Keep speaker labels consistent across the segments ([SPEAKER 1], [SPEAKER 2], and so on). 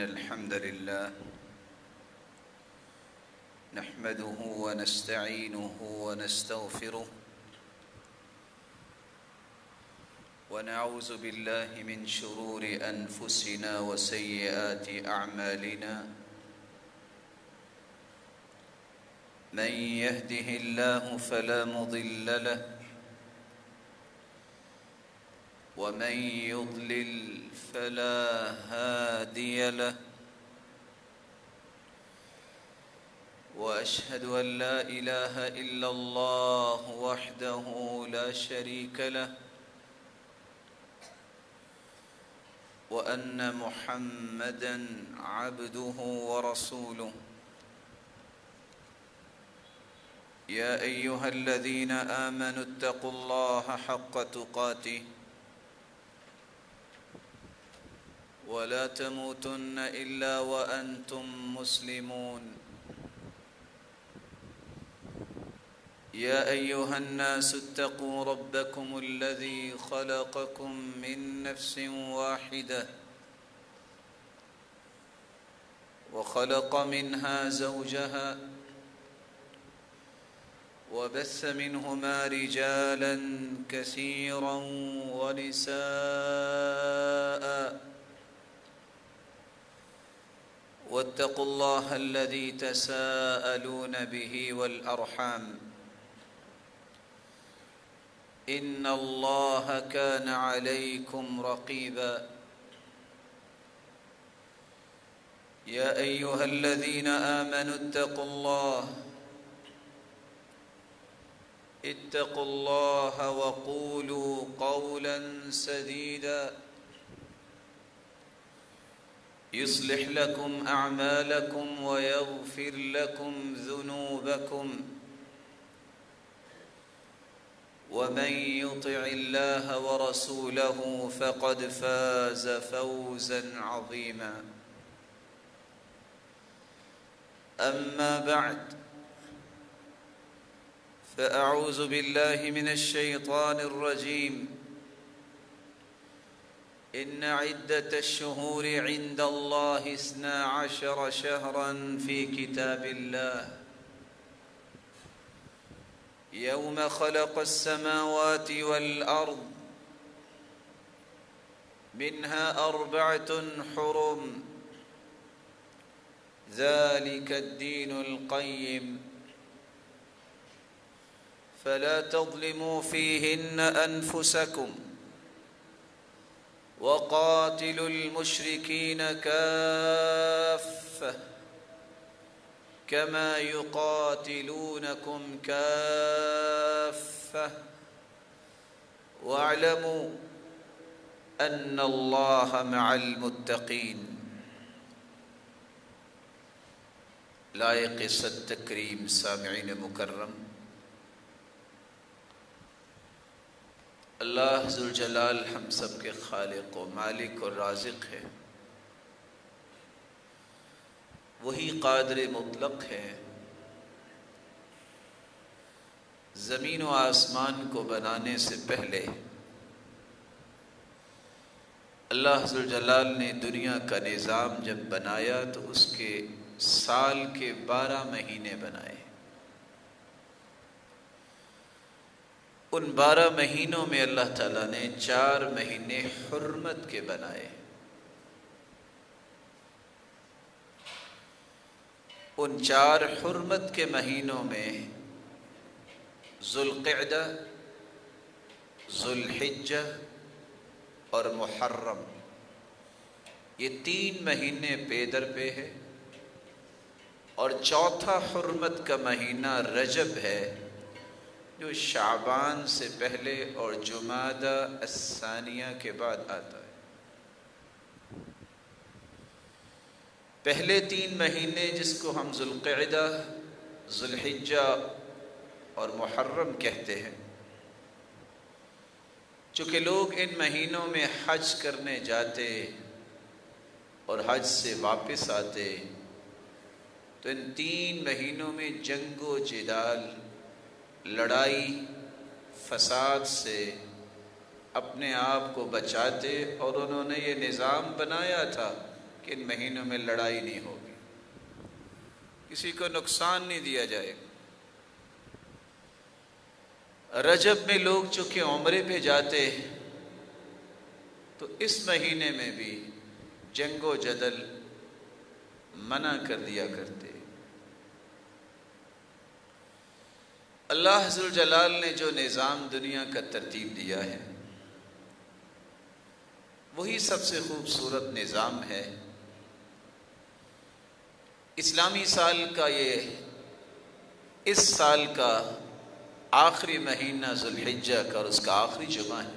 [SPEAKER 1] الحمد لله نحمده ونستعينه ونستغفره ونعوذ بالله من شرور أنفسنا وسيئات أعمالنا من يهده الله فلا مضل له ومن يضلل فلا هادي له وأشهد أن لا إله إلا الله وحده لا شريك له وأن محمدًا عبده ورسوله يا أيها الذين آمنوا اتقوا الله حق تقاته ولا تموتن إلا وأنتم مسلمون يا أيها الناس اتقوا ربكم الذي خلقكم من نفس واحدة وخلق منها زوجها وبث منهما رجالا كثيرا ونساء واتقوا الله الذي تساءلون به والأرحام إن الله كان عليكم رقيبا يا أيها الذين آمنوا اتقوا الله وقولوا قولا سديدا يصلح لكم أعمالكم ويغفر لكم ذنوبكم ومن يطع الله ورسوله فقد فاز فوزا عظيما أما بعد فأعوذ بالله من الشيطان الرجيم إن عدة الشهور عند الله 12 شهرا في كتاب الله يوم خلق السماوات والأرض منها 4 حرم ذلك الدين القيم فلا تظلموا فيهن أنفسكم وقاتلوا المشركين كافة كما يقاتلونكم كافة واعلموا أن الله مع المتقين لائق صد تکریم سامعین مکرم، اللہ ذوالجلال ہم سب کے خالق و مالک و رازق ہے، وہی قادر مطلق ہے۔ زمین و آسمان کو بنانے سے پہلے اللہ ذوالجلال نے دنیا کا نظام جب بنایا تو اس کے سال کے 12 مہینے بنائے۔ ان 12 مہینوں میں اللہ تعالیٰ نے 4 مہینے حرمت کے بنائے۔ ان 4 حرمت کے مہینوں میں ذوالقعدہ، ذوالحجہ اور محرم، یہ 3 مہینے پے در پہ ہے، اور چوتھا حرمت کا مہینہ رجب ہے جو شعبان سے پہلے اور جمادہ الثانیہ کے بعد آتا ہے۔ پہلے 3 مہینے جس کو ہم ذوالقعدہ، ذوالحجہ اور محرم کہتے ہیں، چونکہ لوگ ان مہینوں میں حج کرنے جاتے اور حج سے واپس آتے، تو ان 3 مہینوں میں جنگ و جدال، لڑائی فساد سے اپنے آپ کو بچاتے، اور انہوں نے یہ نظام بنایا تھا کہ ان مہینوں میں لڑائی نہیں ہوگی، کسی کو نقصان نہیں دیا جائے گا۔ رجب میں لوگ چونکہ عمرے پہ جاتے تو اس مہینے میں بھی جنگ و جدل منع کر دیا کرتے۔ اللہ ذو الجلال نے جو نظام دنیا کا ترتیب دیا ہے وہی سب سے خوبصورت نظام ہے۔ اسلامی سال کا اس سال کا آخری مہینہ ذوالحجہ کا اور اس کا آخری جمعہ ہے۔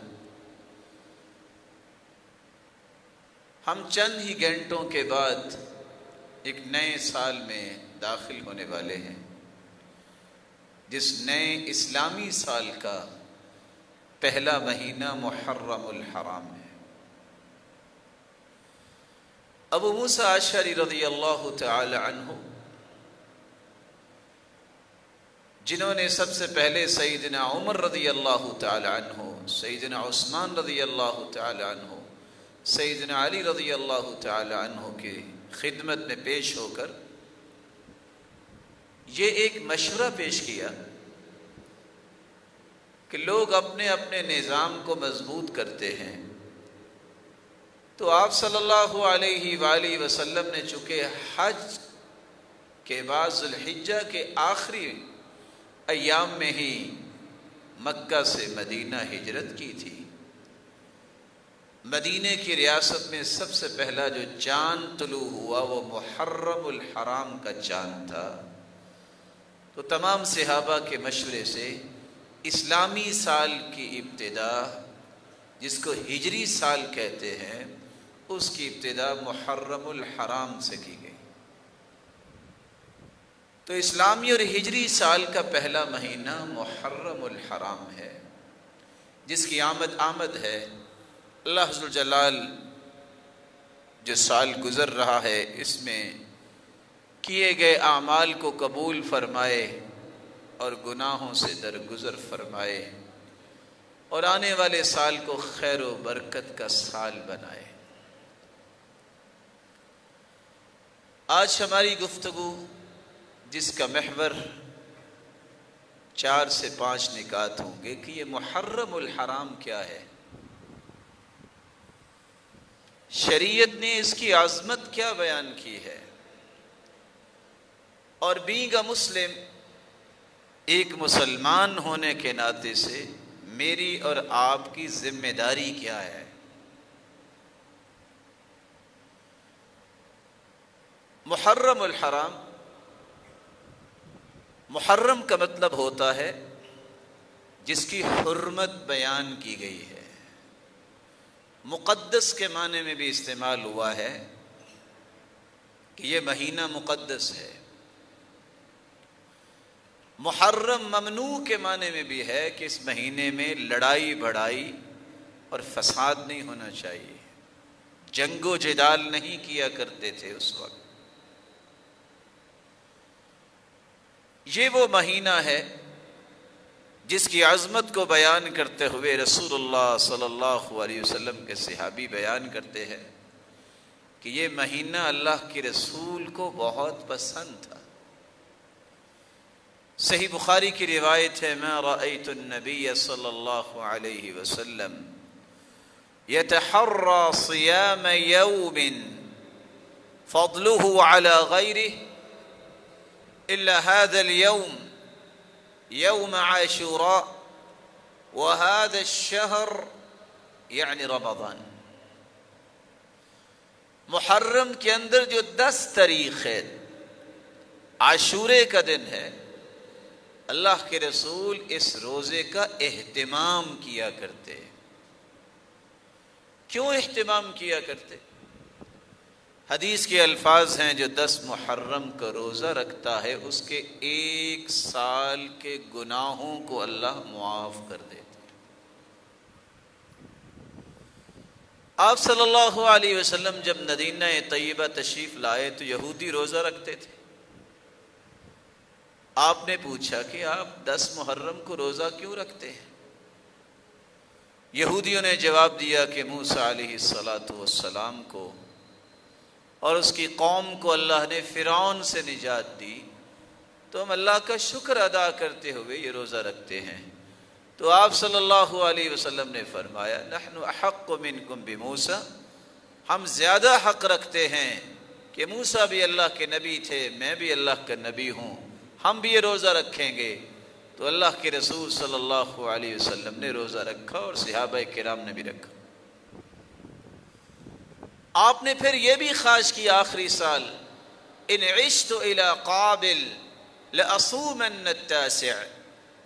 [SPEAKER 1] ہم چند ہی گھنٹوں کے بعد ایک نئے سال میں داخل ہونے والے ہیں، جس نئے اسلامی سال کا پہلا مہینہ محرم الحرام ہے۔ ابو موسیٰ اشعری رضی اللہ تعالی عنہ، جنہوں نے سب سے پہلے سیدنا عمر رضی اللہ تعالی عنہ، سیدنا عثمان رضی اللہ تعالی عنہ، سیدنا علی رضی اللہ تعالی عنہ کی خدمت میں پیش ہو کر یہ ایک مشورہ پیش کیا کہ لوگ اپنے اپنے نظام کو مضبوط کرتے ہیں، تو آپ صلی اللہ علیہ وآلہ وسلم نے چونکہ حج کے بعد ذوالحجہ کے آخری ایام میں ہی مکہ سے مدینہ ہجرت کی تھی، مدینہ کی ریاست میں سب سے پہلا جو چاند طلوع ہوا وہ محرم الحرام کا چاند تھا، تو تمام صحابہ کے مشورے سے اسلامی سال کی ابتدا، جس کو ہجری سال کہتے ہیں، اس کی ابتدا محرم الحرام سے کی گئی۔ تو اسلامی اور ہجری سال کا پہلا مہینہ محرم الحرام ہے، جس کی آمد ہے۔ اللہ ذو الجلال جو سال گزر رہا ہے اس میں کیے گئے اعمال کو قبول فرمائے اور گناہوں سے درگزر فرمائے، اور آنے والے سال کو خیر و برکت کا سال بنائے۔ آج ہماری گفتگو جس کا محور 4 سے 5 نکات ہوں گے کہ یہ محرم الحرام کیا ہے، شریعت نے اس کی عظمت کیا بیان کی ہے، اور بینگ اے مسلم، ایک مسلمان ہونے کے ناطے سے میری اور آپ کی ذمہ داری کیا ہے۔ محرم الحرام، محرم کا مطلب ہوتا ہے جس کی حرمت بیان کی گئی ہے، مقدس کے معنی میں بھی استعمال ہوا ہے کہ یہ مہینہ مقدس ہے۔ محرم ممنوع کے معنی میں بھی ہے کہ اس مہینے میں لڑائی بڑائی اور فساد نہیں ہونا چاہیے، جنگ و جدال نہیں کیا کرتے تھے اس وقت۔ یہ وہ مہینہ ہے جس کی عظمت کو بیان کرتے ہوئے رسول اللہ صلی اللہ علیہ وسلم کے صحابی بیان کرتے ہیں کہ یہ مہینہ اللہ کے رسول کو بہت پسند تھا۔ صحیح بخاری کی روایت ہے، ما رأیت النبی صلی اللہ علیہ وسلم یتحرى صیام یوم فضلہ علی غیرہ الا هذا اليوم يوم عاشوراء وهذا الشهر یعنی رمضان۔ محرم کے اندر جو 10 تاریخ ہے، عاشورے کا دن ہے، اللہ کے رسول اس روزے کا اہتمام کیا کرتے۔ کیوں اہتمام کیا کرتے؟ حدیث کے الفاظ ہیں، جو 10 محرم کا روزہ رکھتا ہے اس کے 1 سال کے گناہوں کو اللہ معاف کر دیتے۔ آپ صلی اللہ علیہ وسلم جب مدینہ طیبہ تشریف لائے تو یہودی روزہ رکھتے تھے۔ آپ نے پوچھا کہ آپ 10 محرم کو روزہ کیوں رکھتے ہیں؟ یہودیوں نے جواب دیا کہ موسیٰ علیہ السلام کو اور اس کی قوم کو اللہ نے فرعون سے نجات دی، تو ہم اللہ کا شکر ادا کرتے ہوئے یہ روزہ رکھتے ہیں۔ تو آپ صلی اللہ علیہ وسلم نے فرمایا نحن احق منکم بموسیٰ، ہم زیادہ حق رکھتے ہیں کہ موسیٰ بھی اللہ کے نبی تھے، میں بھی اللہ کا نبی ہوں، ہم بھی یہ روزہ رکھیں گے۔ تو اللہ کے رسول صلی اللہ علیہ وسلم نے روزہ رکھا اور صحابہ کرام نے بھی رکھا۔ آپ نے پھر یہ بھی خواہش کی آخری سال ان عشت الی قابل لأصومن التاسع،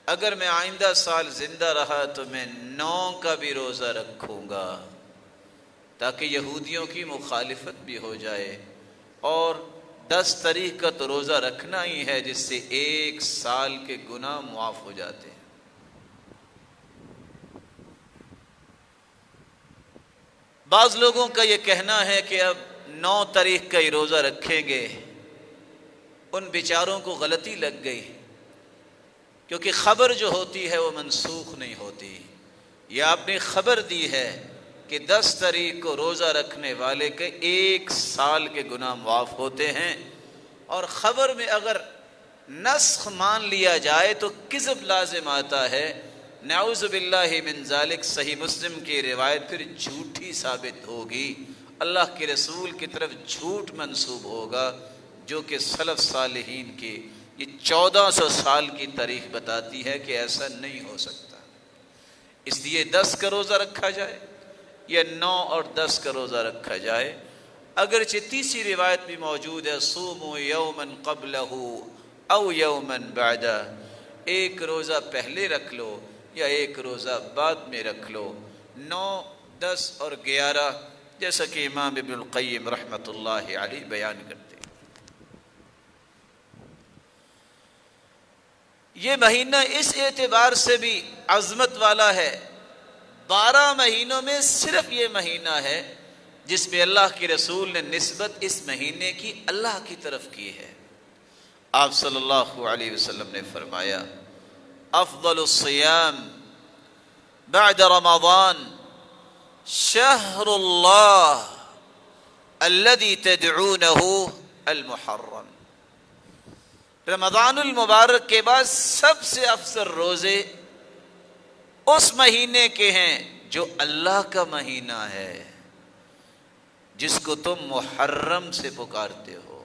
[SPEAKER 1] اگر میں آئندہ سال زندہ رہا تو میں 9 کا بھی روزہ رکھوں گا، تاکہ یہودیوں کی مخالفت بھی ہو جائے، اور 10 تاریخ کا تو روزہ رکھنا ہی ہے جس سے 1 سال کے گناہ معاف ہو جاتے ہیں۔ بعض لوگوں کا یہ کہنا ہے کہ اب 9 تاریخ کا ہی روزہ رکھیں گے، ان بیچاروں کو غلطی لگ گئی، کیونکہ خبر جو ہوتی ہے وہ منسوخ نہیں ہوتی۔ یہ آپ نے خبر دی ہے کہ 10 تاریخ کو روزہ رکھنے والے کے 1 سال کے گناہ معاف ہوتے ہیں، اور خبر میں اگر نسخ مان لیا جائے تو کذب لازم آتا ہے، نعوذ باللہ من ذالک۔ صحیح مسلم کی روایت پھر جھوٹی ثابت ہوگی، اللہ کے رسول کی طرف جھوٹ منسوب ہوگا، جو کہ سلف صالحین کی یہ 1400 سال کی تاریخ بتاتی ہے کہ ایسا نہیں ہو سکتا۔ اس لیے 10 کا روزہ رکھا جائے یا 9 اور 10 کا روزہ رکھا جائے۔ اگرچہ تیسری روایت بھی موجود ہے، صوموا یوما قبلہ او یوما بعدہ، ایک روزہ پہلے رکھ لو یا ایک روزہ بعد میں رکھ لو۔ 9، 10 اور 11 جیسا کہ امام ابن القیم رحمۃ اللہ علیہ بیان کرتے ہیں۔ یہ مہینہ اس اعتبار سے بھی عظمت والا ہے، 12 مہینوں میں صرف یہ مہینہ ہے جس میں اللہ کے رسول نے نسبت اس مہینے کی اللہ کی طرف کی ہے۔ آپ صلی اللہ علیہ وسلم نے فرمایا افضل الصیام بعد رمضان شہر اللہ الذي تدعونه المحرم، رمضان المبارک کے بعد سب سے افضل روزے اس مہینے کے ہیں جو اللہ کا مہینہ ہے، جس کو تم محرم سے پکارتے ہو۔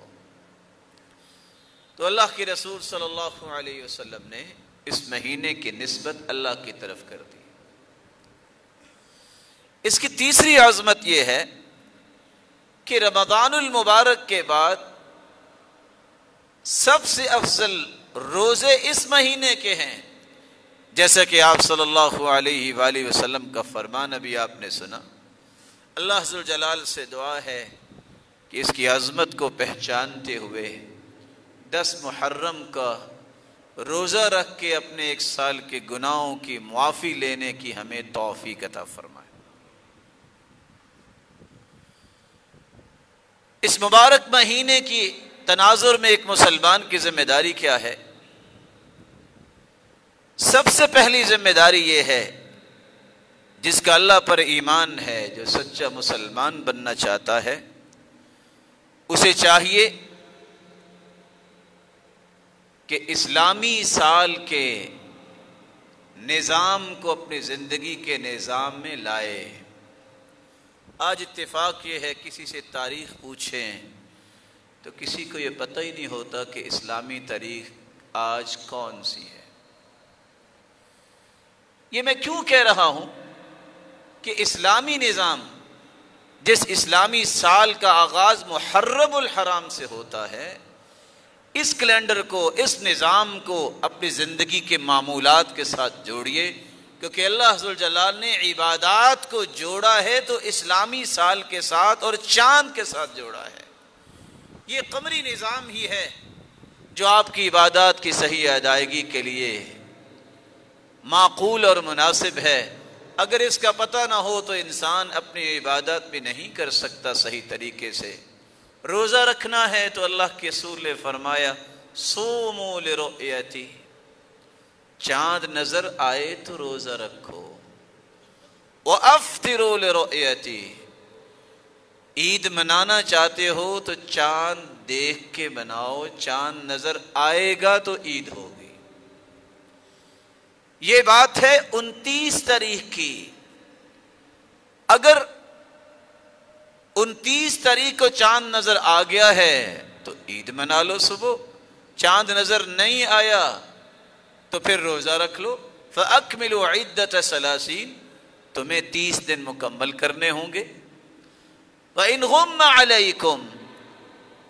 [SPEAKER 1] تو اللہ کے رسول صلی اللہ علیہ وسلم نے اس مہینے کی نسبت اللہ کی طرف کر دی۔ اس کی تیسری عظمت یہ ہے کہ رمضان المبارک کے بعد سب سے افضل روزے اس مہینے کے ہیں، جیسا کہ آپ صلی اللہ علیہ وآلہ وسلم کا فرمان ابھی آپ نے سنا۔ اللہ ذوالجلال سے دعا ہے کہ اس کی عظمت کو پہچانتے ہوئے 10 محرم کا روزہ رکھ کے اپنے 1 سال کے گناہوں کی معافی لینے کی ہمیں توفیق عطا فرمائے۔ اس مبارک مہینے کی تناظر میں ایک مسلمان کی ذمہ داری کیا ہے؟ سب سے پہلی ذمہ داری یہ ہے، جس کا اللہ پر ایمان ہے، جو سچا مسلمان بننا چاہتا ہے، اسے چاہیے کہ اسلامی سال کے نظام کو اپنی زندگی کے نظام میں لائے۔ آج اتفاق یہ ہے، کسی سے تاریخ پوچھیں تو کسی کو یہ پتہ ہی نہیں ہوتا کہ اسلامی تاریخ آج کون سی ہے۔ یہ میں کیوں کہہ رہا ہوں کہ اسلامی نظام، جس اسلامی سال کا آغاز محرم الحرام سے ہوتا ہے، اس کیلنڈر کو، اس نظام کو اپنی زندگی کے معمولات کے ساتھ جوڑیے، کیونکہ اللہ ذوالجلال نے عبادات کو جوڑا ہے تو اسلامی سال کے ساتھ اور چاند کے ساتھ جوڑا ہے۔ یہ قمری نظام ہی ہے جو آپ کی عبادات کی صحیح ادائیگی کے لیے معقول اور مناسب ہے۔ اگر اس کا پتہ نہ ہو تو انسان اپنی عبادت بھی نہیں کر سکتا صحیح طریقے سے۔ روزہ رکھنا ہے تو اللہ کے رسول نے فرمایا صوموا لرؤیتی، چاند نظر آئے تو روزہ رکھو، وافطروا لرؤیتی، عید منانا چاہتے ہو تو چاند دیکھ کے مناؤ، چاند نظر آئے گا تو عید ہوگی۔ یہ بات ہے 29 تاریخ کی۔ اگر 29 تاریخ کو چاند نظر آ گیا ہے تو عید منا لو صبح، چاند نظر نہیں آیا تو پھر روزہ رکھ لو۔ فَأَكْمِلُوا عِدَّةَ ثَلَاثِينَ، تمہیں 30 دن مکمل کرنے ہوں گے۔ وَإِنْ غُمَّ عَلَيْكُمْ،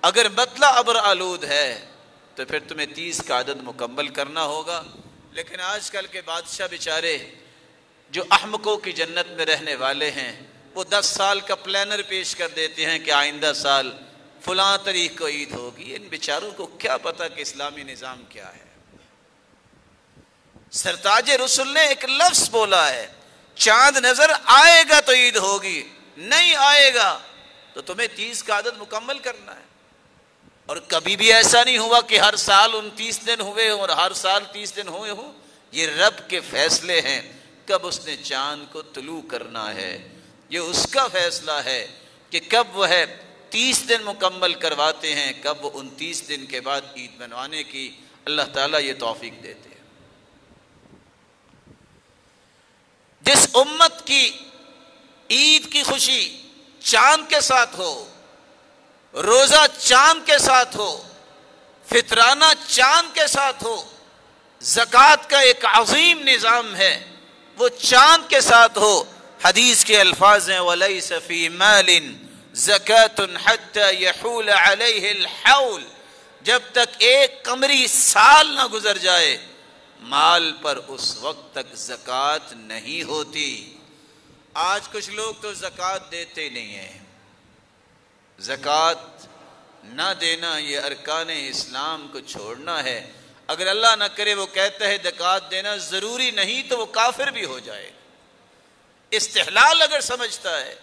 [SPEAKER 1] اگر مطلع ابر آلود ہے تو پھر تمہیں 30 کا عدد مکمل کرنا ہوگا۔ لیکن آج کل کے بادشاہ بیچارے جو احمقوں کی جنت میں رہنے والے ہیں، وہ 10 سال کا پلانر پیش کر دیتے ہیں کہ آئندہ سال فلاں تاریخ کو عید ہوگی۔ ان بیچاروں کو کیا پتا کہ اسلامی نظام کیا ہے۔ سرتاج رسول نے ایک لفظ بولا ہے، چاند نظر آئے گا تو عید ہوگی، نہیں آئے گا تو تمہیں 30 کا عدد مکمل کرنا ہے۔ اور کبھی بھی ایسا نہیں ہوا کہ ہر سال 29 دن ہوئے ہوں اور ہر سال 30 دن ہوئے ہوں۔ یہ رب کے فیصلے ہیں، کب اس نے چاند کو طلوع کرنا ہے یہ اس کا فیصلہ ہے کہ کب وہ ہے 30 دن مکمل کرواتے ہیں، کب وہ 29 دن کے بعد عید منوانے کی اللہ تعالیٰ یہ توفیق دیتے ہیں۔ جس امت کی عید کی خوشی چاند کے ساتھ ہو، روزہ چاند کے ساتھ ہو، فطرانہ چاند کے ساتھ ہو، زکوٰۃ کا ایک عظیم نظام ہے وہ چاند کے ساتھ ہو۔ حدیث کے الفاظ ہیں وَلَيْسَ فِي مَالٍ زَكَاةٌ حَتَّى يَحُولَ عَلَيْهِ الْحَوْلِ، جب تک ایک قمری سال نہ گزر جائے مال پر اس وقت تک زکوٰۃ نہیں ہوتی۔ آج کچھ لوگ تو زکوٰۃ دیتے نہیں ہیں۔ زکوٰۃ نہ دینا یہ ارکان اسلام کو چھوڑنا ہے۔ اگر اللہ نہ کرے وہ کہتا ہے زکوٰۃ دینا ضروری نہیں تو وہ کافر بھی ہو جائے۔ استحلال اگر سمجھتا ہے،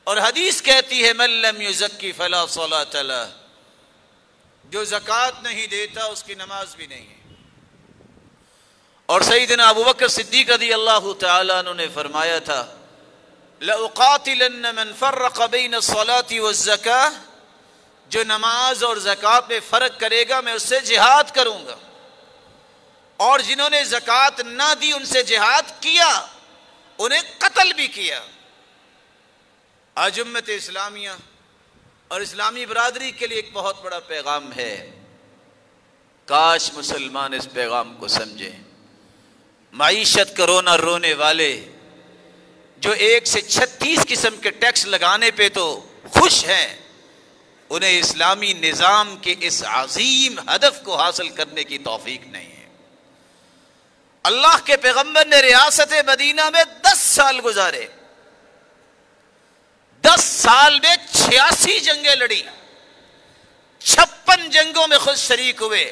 [SPEAKER 1] اور حدیث کہتی ہے من لم یزکی فلا صلاۃ لہ، جو زکوٰۃ نہیں دیتا اس کی نماز بھی نہیں ہے۔ اور سیدنا ابو بکر صدیق رضی اللہ تعالیٰ عنہ نے فرمایا تھا لَأُقَاتِلَنَّ مَنْ فَرَّقَ بَيْنَ الصَّلَاةِ وَالزَّكَاةِ، جو نماز اور زکوٰۃ میں فرق کرے گا میں اس سے جہاد کروں گا، اور جنہوں نے زکوٰۃ نہ دی ان سے جہاد کیا، انہیں قتل بھی کیا۔ آج امت اسلامیہ اور اسلامی برادری کے لیے ایک بہت بڑا پیغام ہے، کاش مسلمان اس پیغام کو سمجھیں۔ معیشت کا رونا رونے والے جو 1 سے 36 قسم کے ٹیکس لگانے پہ تو خوش ہیں، انہیں اسلامی نظام کے اس عظیم ہدف کو حاصل کرنے کی توفیق نہیں ہے۔ اللہ کے پیغمبر نے ریاست مدینہ میں 10 سال گزارے، 10 سال میں 86 جنگیں لڑی، 56 جنگوں میں خود شریک ہوئے،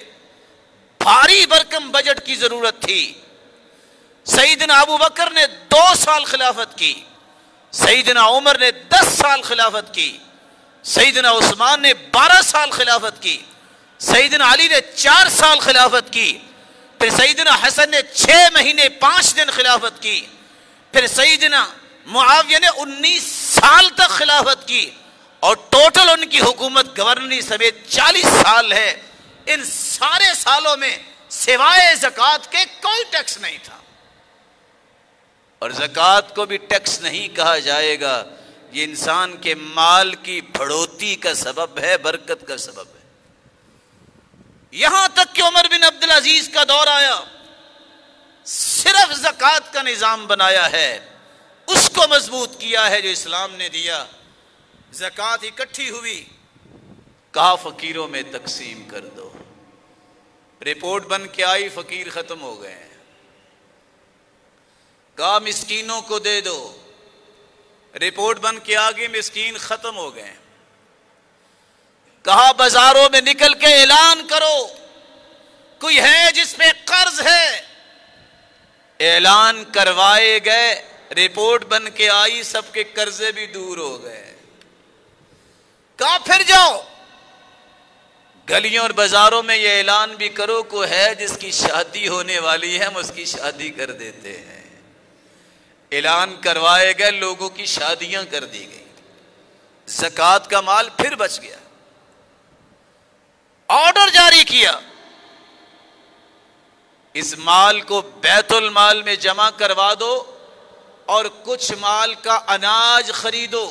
[SPEAKER 1] بھاری بھرکم بجٹ کی ضرورت تھی۔ سیدنا ابو بکر نے 2 سال خلافت کی، سیدنا عمر نے 10 سال خلافت کی، سیدنا عثمان نے 12 سال خلافت کی، سیدنا علی نے 4 سال خلافت کی، پھر سیدنا حسن نے 6 مہینے 5 دن خلافت کی، پھر سیدنا معاویہ نے 19 سال تک خلافت کی، اور ٹوٹل ان کی حکومت گورنری سمیت 40 سال ہے۔ ان سارے سالوں میں سوائے زکوٰۃ کے کوئی ٹیکس نہیں تھا، اور زکوٰۃ کو بھی ٹیکس نہیں کہا جائے گا، یہ انسان کے مال کی بڑھوتی کا سبب ہے، برکت کا سبب ہے۔ یہاں تک کہ عمر بن عبدالعزیز کا دور آیا، صرف زکوٰۃ کا نظام بنایا ہے، اس کو مضبوط کیا ہے جو اسلام نے دیا۔ زکوٰۃ اکٹھی ہوئی، کہا فقیروں میں تقسیم کر دو، رپورٹ بن کے آئی فقیر ختم ہو گئے ہیں، کہا مسکینوں کو دے دو، رپورٹ بن کے آگے مسکین ختم ہو گئے، کہا بازاروں میں نکل کے اعلان کرو کوئی ہے جس پہ قرض ہے، اعلان کروائے گئے، رپورٹ بن کے آئی سب کے قرضے بھی دور ہو گئے، کہا پھر جاؤ گلیوں اور بازاروں میں یہ اعلان بھی کرو کوئی ہے جس کی شادی ہونے والی ہے، ہم اس کی شادی کر دیتے ہیں۔ اعلان کروائے گئے، لوگوں کی شادیاں کر دی گئی، زکوٰۃ کا مال پھر بچ گیا، آرڈر جاری کیا اس مال کو بیت المال میں جمع کروا دو اور کچھ مال کا اناج خریدو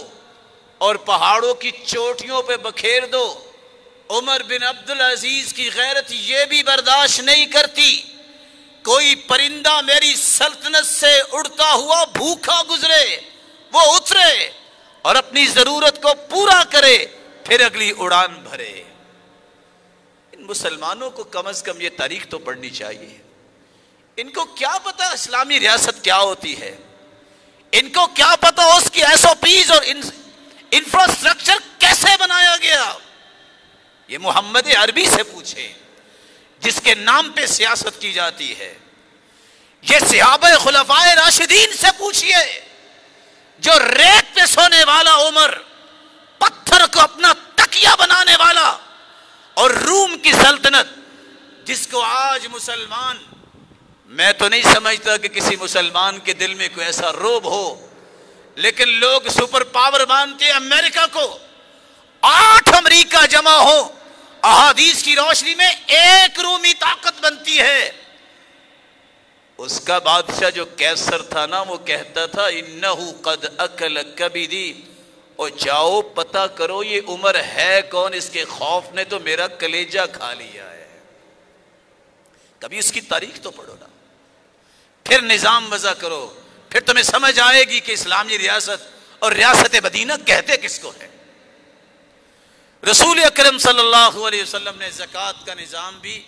[SPEAKER 1] اور پہاڑوں کی چوٹیوں پہ بکھیر دو۔ عمر بن عبد العزیز کی غیرت یہ بھی برداشت نہیں کرتی کوئی پرندہ میری سلطنت سے اڑتا ہوا بھوکا گزرے، وہ اترے اور اپنی ضرورت کو پورا کرے پھر اگلی اڑان بھرے۔ ان مسلمانوں کو کم از کم یہ تاریخ تو پڑھنی چاہیے۔ ان کو کیا پتا اسلامی ریاست کیا ہوتی ہے، ان کو کیا پتا اس کی ایس او پیز اور انفراسٹرکچر کیسے بنایا گیا۔ یہ محمد عربی سے پوچھیں جس کے نام پہ سیاست کی جاتی ہے، یہ صحابہ خلفائے راشدین سے پوچھئے جو ریت پہ سونے والا عمر، پتھر کو اپنا تکیہ بنانے والا، اور روم کی سلطنت جس کو آج مسلمان، میں تو نہیں سمجھتا کہ کسی مسلمان کے دل میں کوئی ایسا روب ہو، لیکن لوگ سپر پاور مانتے ہیں امریکہ کو۔ 8 امریکہ جمع ہو احادیث کی روشنی میں ایک رومی طاقت بنتی ہے۔ اس کا بادشاہ جو کیسر تھا نا، وہ کہتا تھا انہو قد اکل کبدی، اور جاؤ پتہ کرو یہ عمر ہے کون، اس کے خوف نے تو میرا کلیجہ کھا لیا ہے۔ کبھی اس کی تاریخ تو پڑھو نا، پھر نظام وضع کرو، پھر تمہیں سمجھ آئے گی کہ اسلامی ریاست اور ریاست مدینہ کہتے کس کو ہے۔ رسول اکرم صلی اللہ علیہ وسلم نے زکوٰۃ کا نظام بھی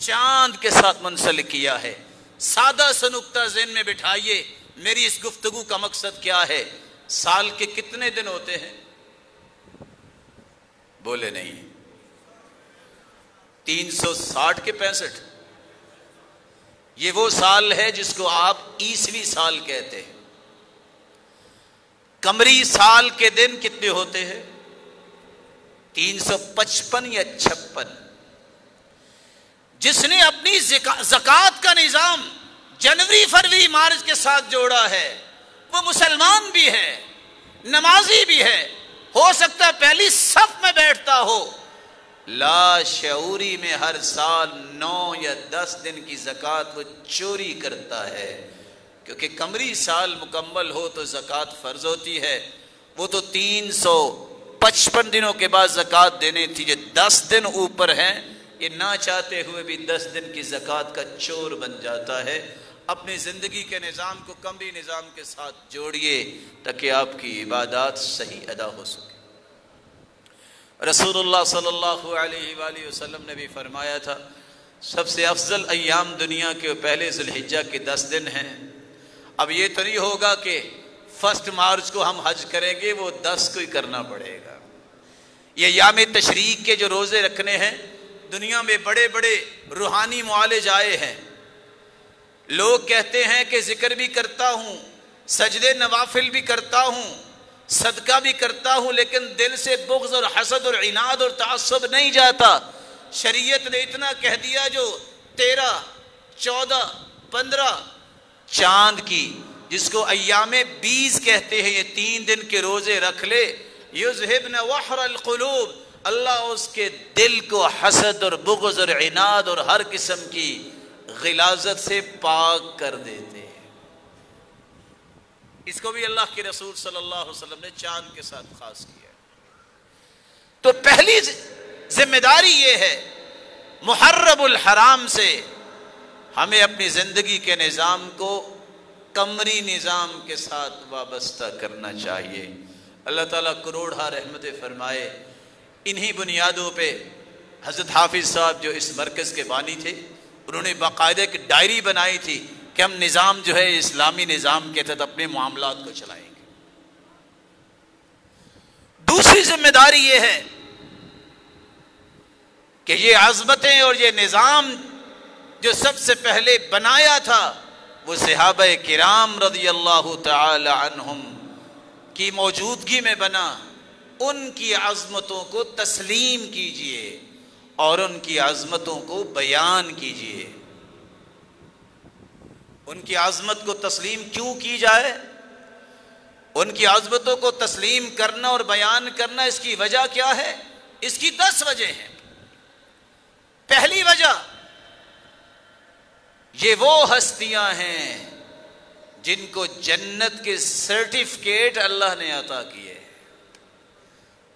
[SPEAKER 1] چاند کے ساتھ منسلک کیا ہے۔ سادہ سا نقطہ ذہن میں بٹھائیے، میری اس گفتگو کا مقصد کیا ہے۔ سال کے کتنے دن ہوتے ہیں؟ بولے نہیں، 360 کے 65۔ یہ وہ سال ہے جس کو آپ عیسوی سال کہتے ہیں۔ قمری سال کے دن کتنے ہوتے ہیں؟ 355 یا 56۔ جس نے اپنی زکوٰۃ کا نظام جنوری فروری مارچ کے ساتھ جوڑا ہے وہ مسلمان بھی ہے، نمازی بھی ہے، ہو سکتا ہے پہلی صف میں بیٹھتا ہو، لا شعوری میں ہر سال 9 یا 10 دن کی زکوٰۃ وہ چوری کرتا ہے، کیونکہ قمری سال مکمل ہو تو زکوٰۃ فرض ہوتی ہے۔ وہ تو 355 دنوں کے بعد زکوٰۃ دینے تھی، جو 10 دن اوپر ہیں یہ نہ چاہتے ہوئے بھی 10 دن کی زکوٰۃ کا چور بن جاتا ہے۔ اپنی زندگی کے نظام کو قمری نظام کے ساتھ جوڑیے تاکہ آپ کی عبادات صحیح ادا ہو سکے۔ رسول اللہ صلی اللہ علیہ وآلہ وسلم نے بھی فرمایا تھا سب سے افضل ایام دنیا کے پہلے ذی الحجہ کے 10 دن ہیں۔ اب یہ تو نہیں ہوگا کہ 1 مارچ کو ہم حج کریں گے، وہ 10 کو ہی کرنا پڑے گا۔ یہ ایام تشریق کے جو روزے رکھنے ہیں، دنیا میں بڑے بڑے روحانی معالج آئے ہیں، لوگ کہتے ہیں کہ ذکر بھی کرتا ہوں، سجدے نوافل بھی کرتا ہوں، صدقہ بھی کرتا ہوں، لیکن دل سے بغض اور حسد اور عناد اور تعصب نہیں جاتا۔ شریعت نے اتنا کہہ دیا جو 13، 14، 15 چاند کی، جس کو ایام 20 کہتے ہیں، یہ 3 دن کے روزے رکھ لے، یذہبن وحر القلوب، اللہ اس کے دل کو حسد اور بغض اور عناد اور ہر قسم کی غلاظت سے پاک کر دیتے ہیں۔ اس کو بھی اللہ کے رسول صلی اللہ علیہ وسلم نے چاند کے ساتھ خاص کیا۔ تو پہلی ذمہ داری یہ ہے، محرم الحرام سے ہمیں اپنی زندگی کے نظام کو قمری نظام کے ساتھ وابستہ کرنا چاہیے۔ اللہ تعالیٰ کروڑہ رحمتیں فرمائے۔ انہی بنیادوں پہ حضرت حافظ صاحب جو اس مرکز کے بانی تھے، انہوں نے باقاعدہ ایک ڈائری بنائی تھی کہ ہم نظام جو ہے اسلامی نظام کے تحت اپنے معاملات کو چلائیں گے۔ دوسری ذمہ داری یہ ہے کہ یہ عظمتیں اور یہ نظام جو سب سے پہلے بنایا تھا وہ صحابہ کرام رضی اللہ تعالی عنہم کی موجودگی میں بنا، ان کی عظمتوں کو تسلیم کیجئے اور ان کی عظمتوں کو بیان کیجئے۔ ان کی عظمت کو تسلیم کیوں کی جائے؟ ان کی عظمتوں کو تسلیم کرنا اور بیان کرنا، اس کی وجہ کیا ہے؟ اس کی 10 وجہ ہیں۔ پہلی وجہ، یہ وہ ہستیاں ہیں جن کو جنت کے سرٹیفکیٹ اللہ نے عطا کیے۔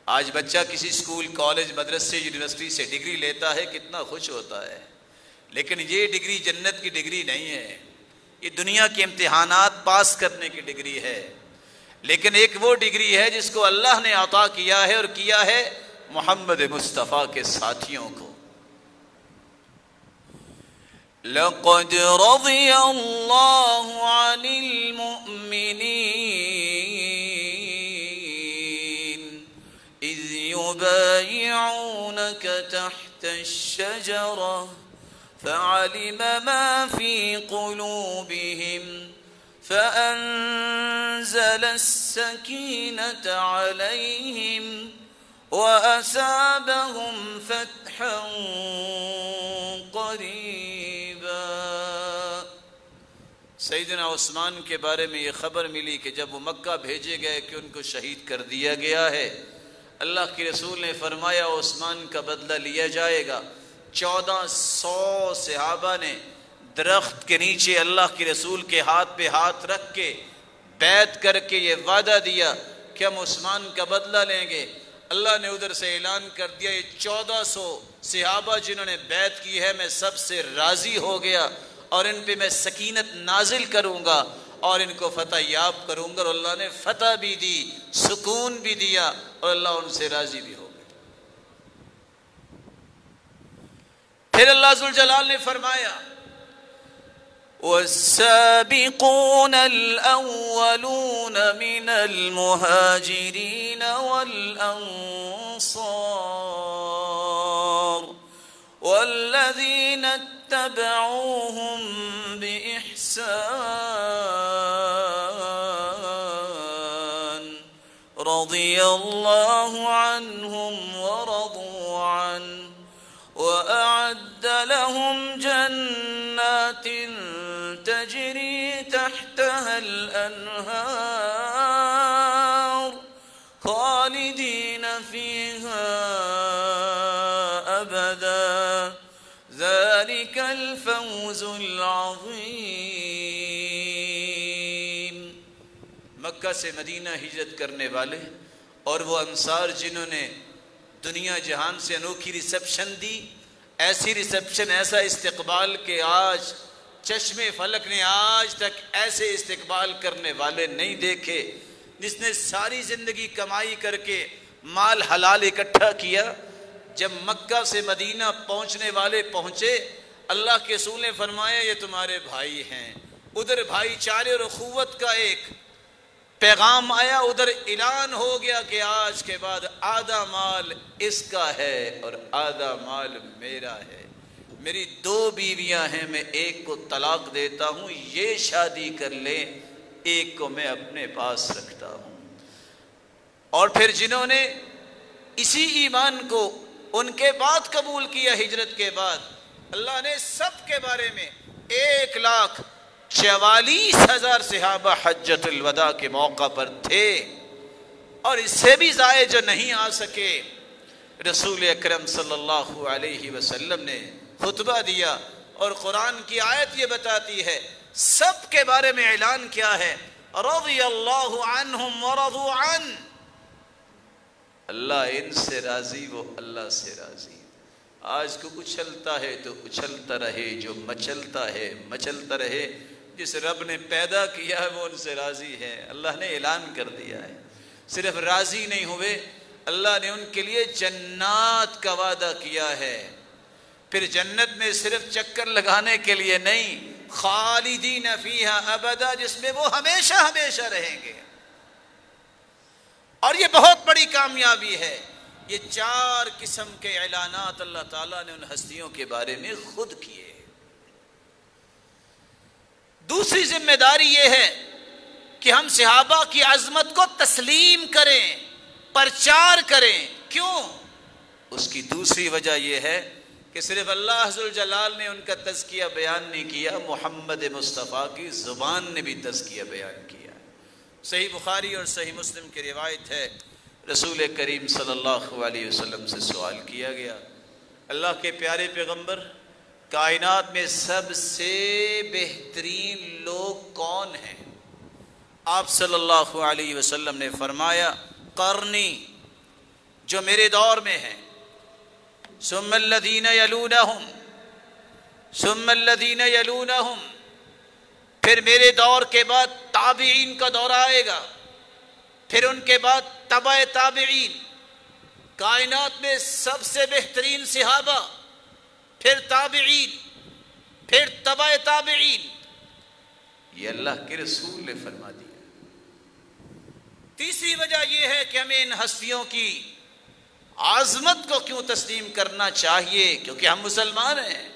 [SPEAKER 1] آج بچہ کسی اسکول، کالج، مدرسے، یونیورسٹی سے ڈگری لیتا ہے، کتنا خوش ہوتا ہے، لیکن یہ ڈگری جنت کی ڈگری نہیں ہے، یہ دنیا کے امتحانات پاس کرنے کی ڈگری ہے۔ لیکن ایک وہ ڈگری ہے جس کو اللہ نے عطا کیا ہے، اور کیا ہے محمد مصطفیٰ کے ساتھیوں کو۔ لَقَدْ رَضِيَ اللَّهُ عَنِ الْمُؤْمِنِينَ إِذْ يُبَايِعُونَكَ تَحْتَ الشَّجَرَةِ فَعَلِمَ مَا فِي قُلُوبِهِمْ فَأَنزَلَ السَّكِينَةَ عَلَيْهِمْ وَأَثَابَهُمْ فَتْحًا قَرِيبًا۔ سیدنا عثمان کے بارے میں یہ خبر ملی کہ جب وہ مکہ بھیجے گئے کہ ان کو شہید کر دیا گیا ہے، اللہ کے رسول نے فرمایا عثمان کا بدلہ لیا جائے گا۔ 1400 صحابہ نے درخت کے نیچے اللہ کے رسول کے ہاتھ پہ ہاتھ رکھ کے بیعت کر کے یہ وعدہ دیا کہ ہم عثمان کا بدلہ لیں گے۔ اللہ نے ادھر سے اعلان کر دیا یہ 1400 صحابہ جنہوں نے بیعت کی ہے میں سب سے راضی ہو گیا، اور ان پہ میں سکینت نازل کروں گا اور ان کو فتح یاب کروں گا، اور اللہ نے فتح بھی دی، سکون بھی دیا، اور اللہ ان سے راضی بھی ہو گیا۔ پھر اللہ ذوالجلال نے فرمایا والسابقون الأولون من المهاجرين والأنصار والذين اتبعوهم بإحسان رضي الله عنهم ورضوا عنه وأعد لهم جنات تجري تحتها الأنهار خالدين فيها أبدا ذلك الفوز العظيم۔ مکہ سے مدینہ ہجرت کرنے والے اور وہ انصار جنہوں نے دنیا جہان سے انوکھی ریسپشن دی، ایسی ریسپشن، ایسا استقبال کہ آج چشم فلک نے آج تک ایسے استقبال کرنے والے نہیں دیکھے، جس نے ساری زندگی کمائی کر کے مال حلال اکٹھا کیا۔ جب مکہ سے مدینہ پہنچنے والے پہنچے، اللہ کے رسول نے فرمایا یہ تمہارے بھائی ہیں۔ ادھر بھائی چارے اور اخوت کا ایک پیغام آیا، ادھر اعلان ہو گیا کہ آج کے بعد آدھا مال اس کا ہے اور آدھا مال میرا ہے۔ میری 2 بیویاں ہیں، میں ایک کو طلاق دیتا ہوں، یہ شادی کر لیں، ایک کو میں اپنے پاس رکھتا ہوں۔ اور پھر جنہوں نے اسی ایمان کو ان کے بعد قبول کیا ہجرت کے بعد، اللہ نے سب کے بارے میں 1,44,000 صحابہ حجۃ الوداع کے موقع پر تھے، اور اس سے بھی زائد جو نہیں آ سکے، رسول اکرم صلی اللہ علیہ وسلم نے خطبہ دیا، اور قرآن کی آیت یہ بتاتی ہے سب کے بارے میں اعلان کیا ہے، رضی اللہ عنہم ورضوا عنہ، اللہ ان سے راضی، وہ اللہ سے راضی۔ آج کو اچھلتا ہے تو اچھلتا رہے، جو مچلتا ہے مچلتا رہے، جس رب نے پیدا کیا ہے وہ ان سے راضی ہے۔ اللہ نے اعلان کر دیا ہے، صرف راضی نہیں ہوئے، اللہ نے ان کے لیے جنات کا وعدہ کیا ہے۔ پھر جنت میں صرف چکر لگانے کے لیے نہیں، خالدین فیہا ابدا، جس میں وہ ہمیشہ ہمیشہ رہیں گے۔ اور یہ بہت بڑی کامیابی ہے۔ یہ 4 قسم کے اعلانات اللہ تعالیٰ نے ان ہستیوں کے بارے میں خود کیے۔ دوسری ذمہ داری یہ ہے کہ ہم صحابہ کی عظمت کو تسلیم کریں، پرچار کریں۔ کیوں؟ اس کی دوسری وجہ یہ ہے کہ صرف اللہ ذوالجلال نے ان کا تزکیہ بیان نہیں کیا، محمد مصطفیٰ کی زبان نے بھی تزکیہ بیان کیا۔ صحیح بخاری اور صحیح مسلم کی روایت ہے، رسول کریم صلی اللہ علیہ وسلم سے سوال کیا گیا، اللہ کے پیارے پیغمبر، کائنات میں سب سے بہترین لوگ کون ہیں؟ آپ صلی اللہ علیہ وسلم نے فرمایا، قرنی، جو میرے دور میں ہیں، ثم الذین یلونہم، ثم الذین یلونہم، پھر میرے دور کے بعد تابعین کا دور آئے گا، پھر ان کے بعد تبع تابعین، کائنات میں سب سے بہترین صحابہ، پھر تابعین، پھر تبع تابعین۔ یہ اللہ کے رسول نے فرما دیا۔ تیسری وجہ یہ ہے کہ ہمیں ان ہستیوں کی عظمت کو کیوں تسلیم کرنا چاہیے؟ کیونکہ ہم مسلمان ہیں۔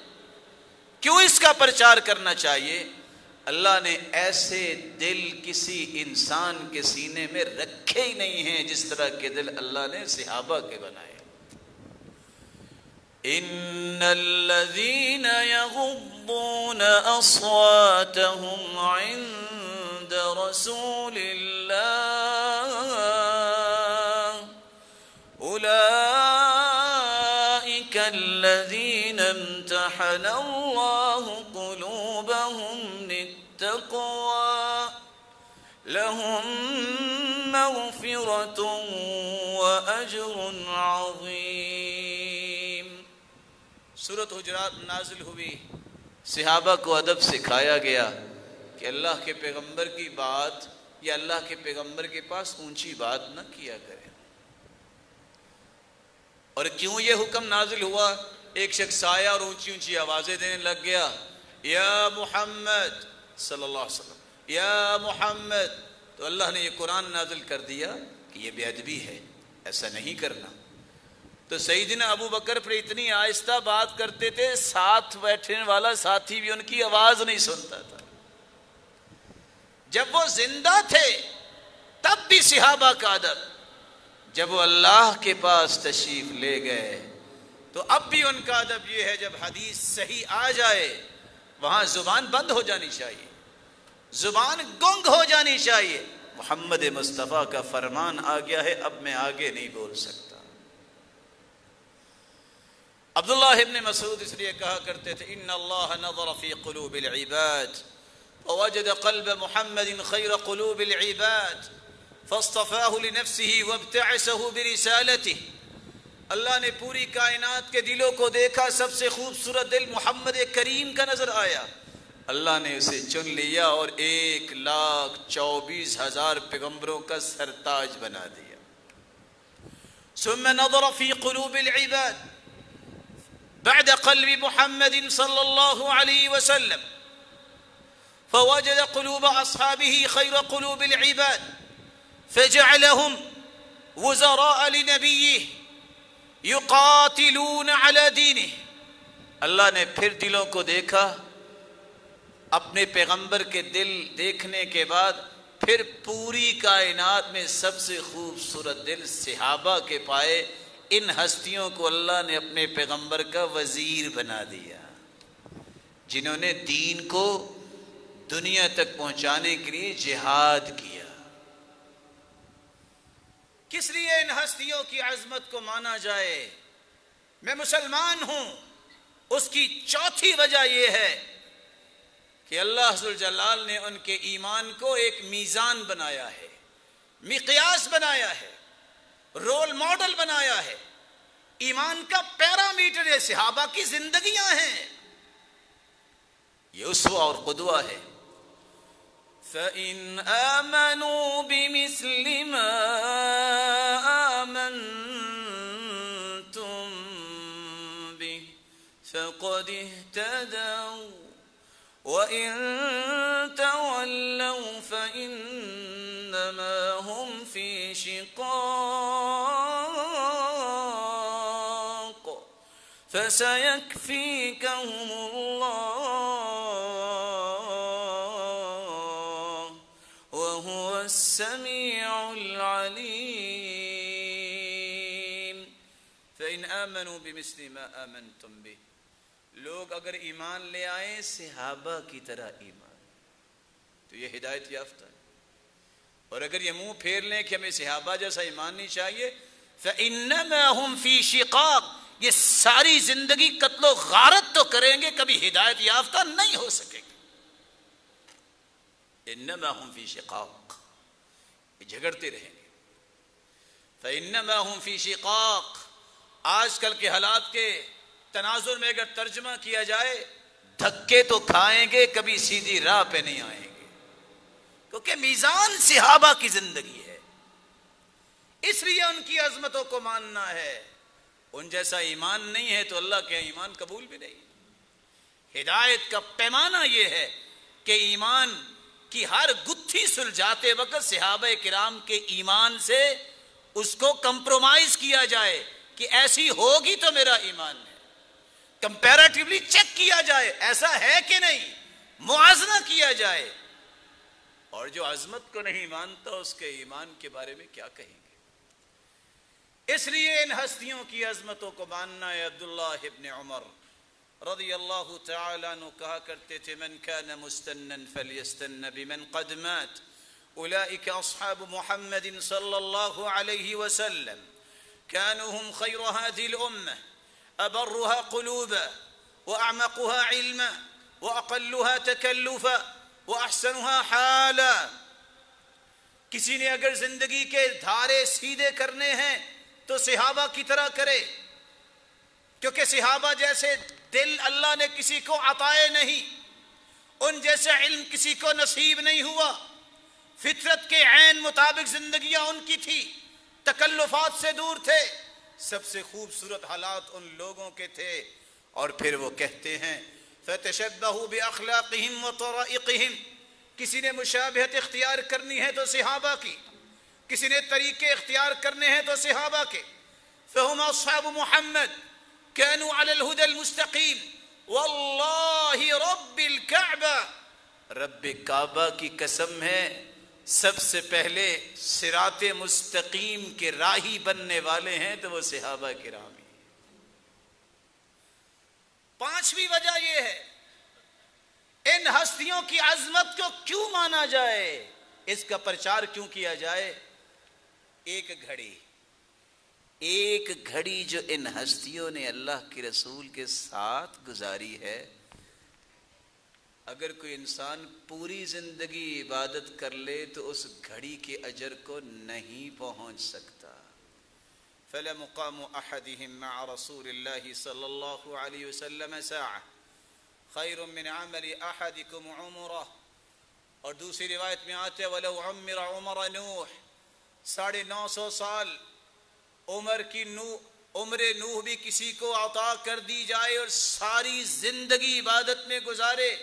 [SPEAKER 1] کیوں اس کا پرچار کرنا چاہیے؟ اللہ نے ایسے دل کسی انسان کے سینے میں رکھے ہی نہیں ہیں جس طرح کے دل اللہ نے صحابہ کے بنائے۔ ان الذين يغضون اصواتهم عند رسول الله اولئك الذين امتحن الله قلوبهم للتقوى لهم مغفرة وأجر عظيم۔ سورۃ حجرات نازل ہوئی، صحابہ کو ادب سکھایا گیا کہ اللہ کے پیغمبر کی بات یا اللہ کے پیغمبر کے پاس اونچی بات نہ کیا کریں۔ اور کیوں یہ حکم نازل ہوا؟ ایک شخص آیا اور اونچی اونچی آوازیں دینے لگ گیا، یا محمد صلی اللہ علیہ وسلم، یا محمد، تو اللہ نے یہ قرآن نازل کر دیا کہ یہ بے ادبی ہے، ایسا نہیں کرنا۔ تو سیدنا ابو بکر پر اتنی آہستہ بات کرتے تھے، ساتھ بیٹھنے والا ساتھی بھی ان کی آواز نہیں سنتا تھا۔ جب وہ زندہ تھے تب بھی صحابہ کا ادب، جب وہ اللہ کے پاس تشریف لے گئے تو اب بھی ان کا ادب یہ ہے، جب حدیث صحیح آ جائے وہاں زبان بند ہو جانی چاہیے، زبان گنگ ہو جانی چاہیے۔ محمد مصطفیٰ کا فرمان آ گیا ہے، اب میں آگے نہیں بول سکتا۔ عبداللہ ابن مسعود اس لیے کہا کرتے تھے، ان اللہ نظر فی قلوب العباد ووجد قلب محمد خیر قلوب العباد فاصطفاہ لنفسہ وابتعثہ برسالتہ۔ اللہ نے پوری کائنات کے دلوں کو دیکھا، سب سے خوبصورت دل محمد کریم کا نظر آیا، اللہ نے اسے چن لیا اور 1,24,000 پیغمبروں کا سرتاج بنا دیا۔ ثم نظر فی قلوب العباد بعد قلب محمد صلی اللہ علیہ وسلم فوجد قلوب اصحابہ خیر قلوب العباد فجعلهم وزراء لنبیہ یقاتلون علی دینہ۔ اللہ نے پھر دلوں کو دیکھا، اپنے پیغمبر کے دل دیکھنے کے بعد پھر پوری کائنات میں سب سے خوبصورت دل صحابہ کے پائے۔ ان ہستیوں کو اللہ نے اپنے پیغمبر کا وزیر بنا دیا، جنہوں نے دین کو دنیا تک پہنچانے کے لیے جہاد کیا۔ کس لیے ان ہستیوں کی عظمت کو مانا جائے؟ میں مسلمان ہوں، اس کی چوتھی وجہ یہ ہے کہ اللہ ذوالجلال نے ان کے ایمان کو ایک میزان بنایا ہے، مقیاس بنایا ہے، رول ماڈل بنایا ہے، ایمان کا پیرامیٹر یہ صحابہ کی زندگیاں ہیں، یہ اسوہ اور قدوہ ہے۔ فَإِنْ آمَنُوا بِمِثْلِ مَا آمَنْتُمْ بِهِ فَقَدِ اهْتَدَوْا وَإِن تَوَلَّوْا فَإِنَّمَا هُمْ فِي شِقَاقٍ فَسَيَكْفِيكَهُمُ اللَّهُ وَهُوَ السَّمِيعُ الْعَلِيمُ۔ فَإِنْ آمَنُوا بِمِثْلِ مَا آمَنْتُمْ بِهِ، لوگ اگر ایمان لے آئیں صحابہ کی طرح ایمان، تو یہ ہدایت یافتہ ہے۔ اور اگر یہ منہ پھیر لیں کہ ہمیں صحابہ جیسا ایمان نہیں چاہیے، فَإِنَّمَا هُمْ فِي شِقَاقٍ، یہ ساری زندگی قتل و غارت تو کریں گے، کبھی ہدایت یافتہ نہیں ہو سکے گے۔ انما هم فی شقاق، یہ جھگڑتے رہیں گے۔ فانما هم فی شقاق، آج کل کے حالات کے تناظر میں اگر ترجمہ کیا جائے، دھکے تو کھائیں گے، کبھی سیدھی راہ پہ نہیں آئیں گے، کیونکہ میزان صحابہ کی زندگی ہے، اس لیے ان کی عظمتوں کو ماننا ہے۔ ان جیسا ایمان نہیں ہے تو اللہ کے ایمان قبول بھی نہیں۔ ہدایت کا پیمانہ یہ ہے کہ ایمان کی ہر گتھی سلجھاتے وقت صحابہ کرام کے ایمان سے اس کو کمپرومائز کیا جائے کہ ایسی ہوگی تو میرا ایمان ہے، کمپیریٹیولی چیک کیا جائے ایسا ہے کہ نہیں، موازنہ کیا جائے۔ اور جو عظمت کو نہیں مانتا اس کے ایمان کے بارے میں کیا کہیں گے؟ اس لیے ان ہستیوں کی عظمتوں کو ماننا ہے۔ عبداللہ ابن عمر رضی اللہ تعالیٰ عنہ کہا کرتے تھے، من كان مستنا فليستن بمن قد مات، اولئک اصحاب محمد صلی اللہ علیہ وسلم، كانوا هم خير هذه الامة، ابرها قلوبا واعمقها علما واقلها تکلفا واحسنها حالا۔ کسی نے اگر زندگی کے دھارے سیدھے کرنے ہیں تو صحابہ کی طرح کرے، کیونکہ صحابہ جیسے دل اللہ نے کسی کو عطائے نہیں، ان جیسا علم کسی کو نصیب نہیں ہوا، فطرت کے عین مطابق زندگیاں ان کی تھی، تکلفات سے دور تھے، سب سے خوبصورت حالات ان لوگوں کے تھے۔ اور پھر وہ کہتے ہیں فَتَشَبَّهُ بِأَخْلَاقِهِمْ وَطَرَائِقِهِمْ، کسی نے مشابہت اختیار کرنی ہے تو صحابہ کی، کسی نے طریقے اختیار کرنے ہیں تو صحابہ کے۔ فَهُمْ أَصْحَابُ مُحَمَّد كانوا على الهدى المستقيم والله رب الكعبہ، رب کعبہ کی قسم ہے سب سے پہلے صراط مستقیم کے راہی بننے والے ہیں تو وہ صحابہ کرام ہیں۔ پانچویں وجہ یہ ہے ان ہستیوں کی عظمت کو کیوں مانا جائے، اس کا پرچار کیوں کیا جائے۔ ایک گھڑی جو ان ہستیوں نے اللہ کے رسول کے ساتھ گزاری ہے، اگر کوئی انسان پوری زندگی عبادت کر لے تو اس گھڑی کے اجر کو نہیں پہنچ سکتا۔ فَلَمُقَامُ أَحَدِهِمْ مَعَ رَسُولِ اللَّهِ صلی اللہ علیہ وسلم سَاعَةً خَيْرٌ مِّنْ عَمَلِ أَحَدِكُمْ عُمُرَهُ، اور دوسری روایت میں آتے وَلَوْ عُمِّرَ عُمَرَ نوح، 950 سال عمر نوح بھی کسی کو عطا کر دی جائے اور ساری زندگی عبادت میں گزارے،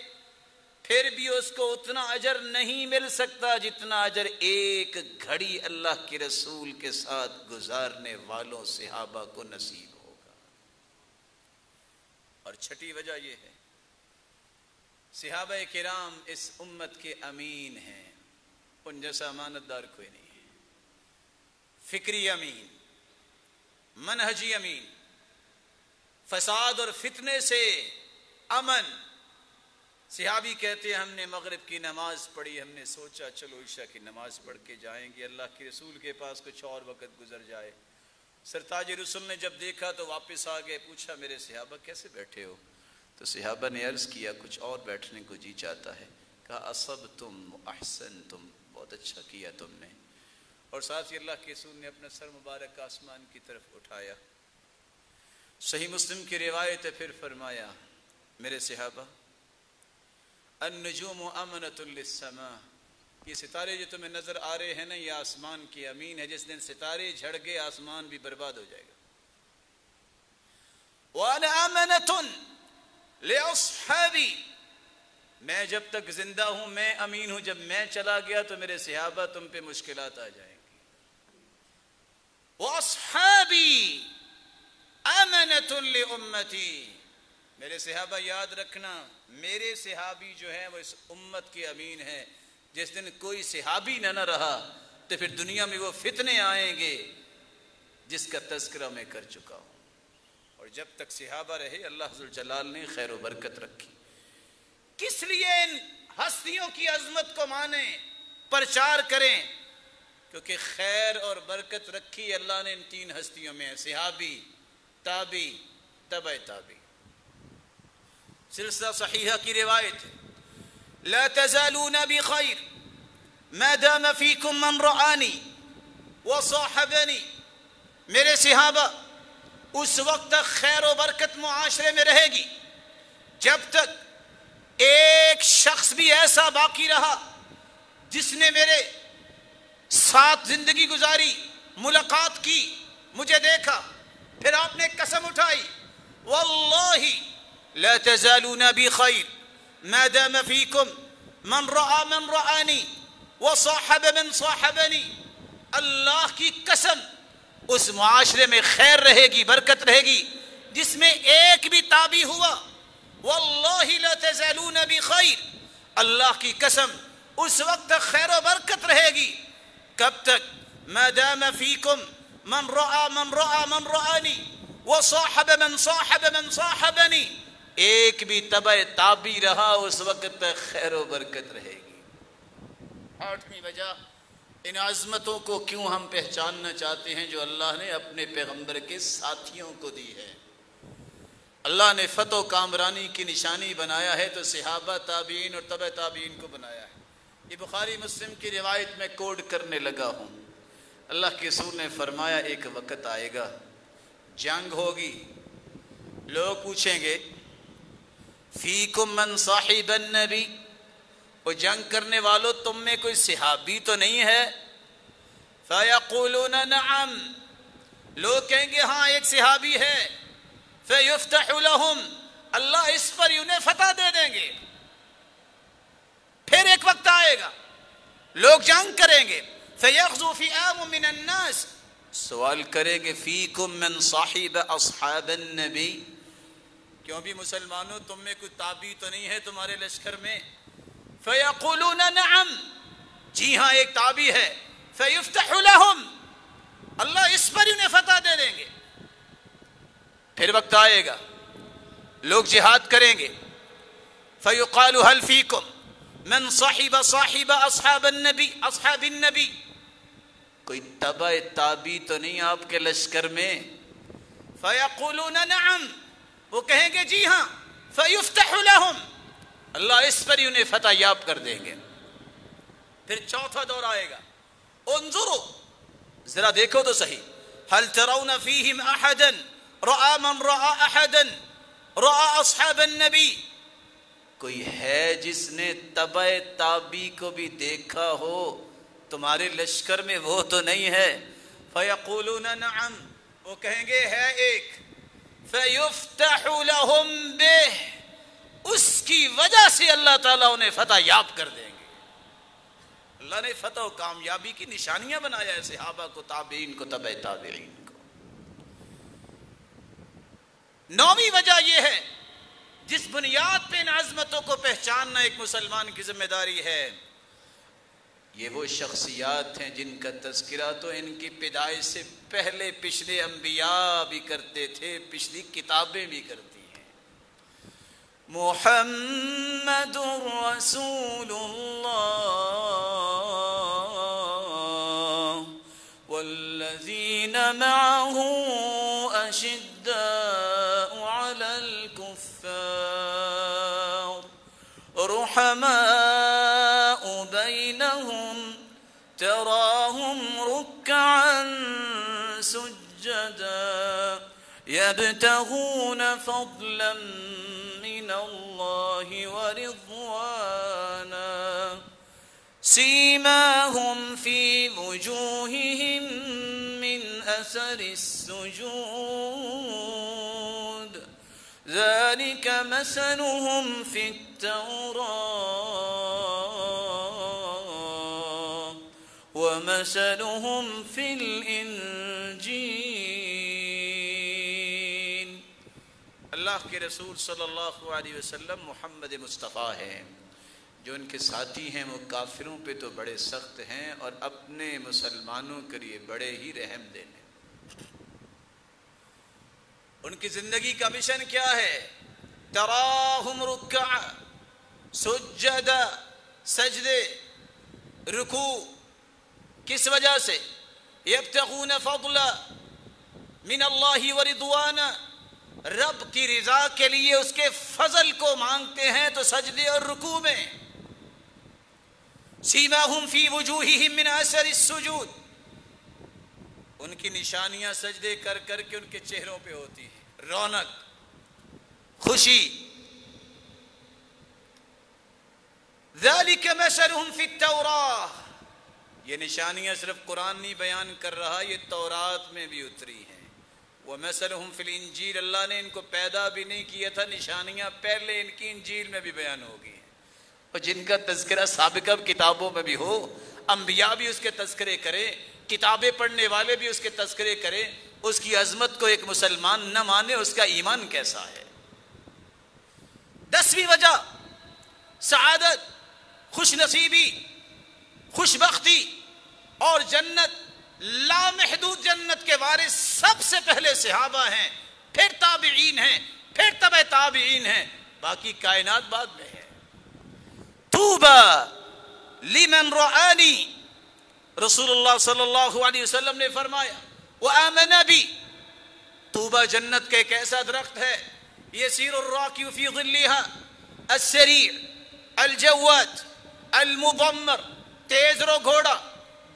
[SPEAKER 1] پھر بھی اس کو اتنا اجر نہیں مل سکتا جتنا اجر ایک گھڑی اللہ کے رسول کے ساتھ گزارنے والوں صحابہ کو نصیب ہوگا۔ اور چھٹی وجہ یہ ہے صحابہ کرام اس امت کے امین ہیں، ان جیسا امانت دار کوئی نہیں ہے، فکری امین، منہجی امین، فساد اور فتنے سے امن۔ صحابی کہتے ہیں ہم نے مغرب کی نماز پڑھی، ہم نے سوچا چلو عشاء کی نماز پڑھ کے جائیں گے، اللہ کے رسول کے پاس کچھ اور وقت گزر جائے۔ سرتاج رسول نے جب دیکھا تو واپس آ گئے، پوچھا میرے صحابہ کیسے بیٹھے ہو؟ تو صحابہ نے عرض کیا کچھ اور بیٹھنے کو جی چاہتا ہے۔ کہا اصبتم احسنتم، بہت اچھا کیا تم نے۔ اور ساتھ ہی اللہ کے رسول نے اپنا سر مبارک آسمان کی طرف اٹھایا۔ صحیح مسلم کی روایت ہے، پھر فرمایا میرے صحابہ النجوم امنۃ للسماء، یہ ستارے جو تمہیں نظر آ رہے ہیں نا یہ آسمان کی امین ہے، جس دن ستارے جھڑ گئے آسمان بھی برباد ہو جائے گا۔ وَأَنَا أَمَنَةٌ لِأَصْحَابِي، میں جب تک زندہ ہوں میں امین ہوں، جب میں چلا گیا تو میرے صحابہ تم پہ مشکلات آ جائیں گی۔ وَأَصْحَابِي أَمَنَةٌ لِأُمَّتِي، میرے صحابہ یاد رکھنا میرے صحابی جو ہیں وہ اس امت کے امین ہیں، جس دن کوئی صحابی نہ رہا تو پھر دنیا میں وہ فتنے آئیں گے جس کا تذکرہ میں کر چکا ہوں۔ اور جب تک صحابہ رہے اللہ ذوالجلال نے خیر و برکت رکھی۔ کس لیے ان ہستیوں کی عظمت کو مانیں، پرچار کریں؟ کیونکہ خیر اور برکت رکھی اللہ نے ان تین ہستیوں میں، صحابی، تابعی، تبع تابعی۔ سلسلہ صحیحہ کی روایت ہے، لا تزالون بخیر ما دام فیکم من رآنی وصاحبنی، میرے صحابہ اس وقت تک خیر و برکت معاشرے میں رہے گی جب تک ایک شخص بھی ایسا باقی رہا جس نے میرے ساتھ زندگی گزاری، ملاقات کی، مجھے دیکھا، پھر آپ نے قسم اٹھائی، واللہ لا تزالون بخیر ما دام فیکم من رآ من رآنی وصاحب من صاحبنی، اللہ کی قسم اس معاشرے میں خیر رہے گی، برکت رہے گی جس میں ایک بھی تابع ہوا، واللہ لا تزالون بخیر، اللہ کی قسم اس وقت تک خیر و برکت رہے گی کب تک؟ ما دام فیکم من رآ من رآ من رآنی وصاحب من صاحب من صاحبنی، ایک بھی تبع تابعی رہا اس وقت تک خیر و برکت رہے گی۔ آٹھویں وجہ، ان عظمتوں کو کیوں ہم پہچاننا چاہتے ہیں جو اللہ نے اپنے پیغمبر کے ساتھیوں کو دی ہے۔ اللہ نے فتح و کامرانی کی نشانی بنایا ہے تو صحابہ، تابعین اور تبع تابعین کو بنایا ہے۔ یہ بخاری مسلم کی روایت میں کوڈ کرنے لگا ہوں۔ اللہ کے رسول نے فرمایا ایک وقت آئے گا، جنگ ہوگی، لوگ پوچھیں گے فیکم من صاحب النبی، وہ جنگ کرنے والوں تم میں کوئی صحابی تو نہیں ہے؟ فیقولون نعم، لوگ کہیں گے ہاں ایک صحابی ہے۔ فیفتح لہم، اللہ اس پر انہیں فتح دے دیں گے۔ پھر ایک وقت آئے گا لوگ جنگ کریں گے، فیغزو فئام من الناس، سوال کریں گے فیکم من صاحب اصحاب النبی، کیوں بھی مسلمانوں تم میں کوئی تابعی تو نہیں ہے تمہارے لشکر میں؟ فیقولون نعم، جی ہاں ایک تابعی ہے۔ فیفتح لہم، اللہ اس پر انہیں فتح دے دیں گے۔ پھر وقت آئے گا لوگ جہاد کریں گے، فیقال هل فیکم من صاحب اصحاب النبی، اصحاب النبی، کوئی تبع تابعی تو نہیں آپ کے لشکر میں؟ فیقولون نعم، وہ کہیں گے جی ہاں۔ فیفتح لہم، اللہ اس پر انہیں فتح یاب کر دیں گے۔ پھر چوتھا دور آئے گا، انظروا، ذرا دیکھو تو صحیح، هل ترون فیہم احدا رآ من رآ احدا رآ اصحاب النبی، کوئی ہے جس نے تبع تابعی کو بھی دیکھا ہو تمہارے لشکر میں؟ وہ تو نہیں ہے۔ فیقولون نعم، وہ کہیں گے ہے ایک۔ فیفتح لہم بہ، اس کی وجہ سے اللہ تعالیٰ انہیں فتح یاب کر دیں گے۔ اللہ نے فتح و کامیابی کی نشانیاں بنایا ہے صحابہ کو، تابعین کو، تبع تابعین کو۔ نویں وجہ یہ ہے، جس بنیاد پہ ان عظمتوں کو پہچاننا ایک مسلمان کی ذمہ داری ہے، یہ وہ شخصیات ہیں جن کا تذکرہ تو ان کی پیدائش سے پہلے پچھلے انبیاء بھی کرتے تھے، پچھلی کتابیں بھی کرتی ہیں۔ محمد رسول اللہ والذین معه اشداء علی الکفار رحماء بینہم تراہم رکعا سجدا یبتغون فضلا من اللہ ورضوانا سیماہم فی وجوہہم من اثر السجود ذلك مثلهم في التوراة ومثلهم في الإنجيل۔ اللہ کے رسول صلی اللہ علیہ وسلم محمد مصطفیٰ ہیں، جو ان کے ساتھی ہیں وہ کافروں پہ تو بڑے سخت ہیں اور اپنے مسلمانوں کے لیے بڑے ہی رحم دینے۔ ان کی زندگی کا مشن کیا ہے؟ تراہم رکعا سجدا، سجدے، رکوع کس وجہ سے؟ یبتغون فضلا من اللہ ورضوانا، رب کی رضا کے لیے اس کے فضل کو مانگتے ہیں تو سجدے اور رکوع میں. سیماہم فی وجوہہم من اثر السجود، ان کی نشانیاں سجدے کر کر کے ان کے چہروں پہ ہوتی ہیں، رونق، خوشی. ذالک مثلہم فی التوراہ، یہ نشانیاں صرف قرآن نہیں بیان کر رہا، یہ تورات میں بھی اتری ہیں. وَمَثَلُهُمْ فِي الْإِنْجِيلِ، اللہ نے ان کو پیدا بھی نہیں کیا تھا، نشانیاں پہلے ان کی انجیل میں بھی بیان ہوگی. اور جن کا تذکرہ سابقہ کتابوں میں بھی ہو، انبیاء بھی اس کے تذکرے کریں، کتابیں پڑھنے والے بھی اس کے تذکرے کریں، اس کی عظمت کو ایک مسلمان نہ مانے، اس کا ایمان کیسا ہے؟ 10ویں وجہ سعادت، خوش نصیبی، خوش بختی اور جنت، لامحدود جنت کے وارث سب سے پہلے صحابہ ہیں، پھر تابعین ہیں، پھر تبع تابعین ہیں، باقی کائنات بعد میں ہے. طوبى لمن رآنی، رسول اللہ صلی اللہ علیہ وسلم نے فرمایا وآمن بی، طوبہ جنت کا ایک ایسا درخت ہے، یسیر الراکب فی ظلها السریع الجواد المضمر، تیز رو گھوڑا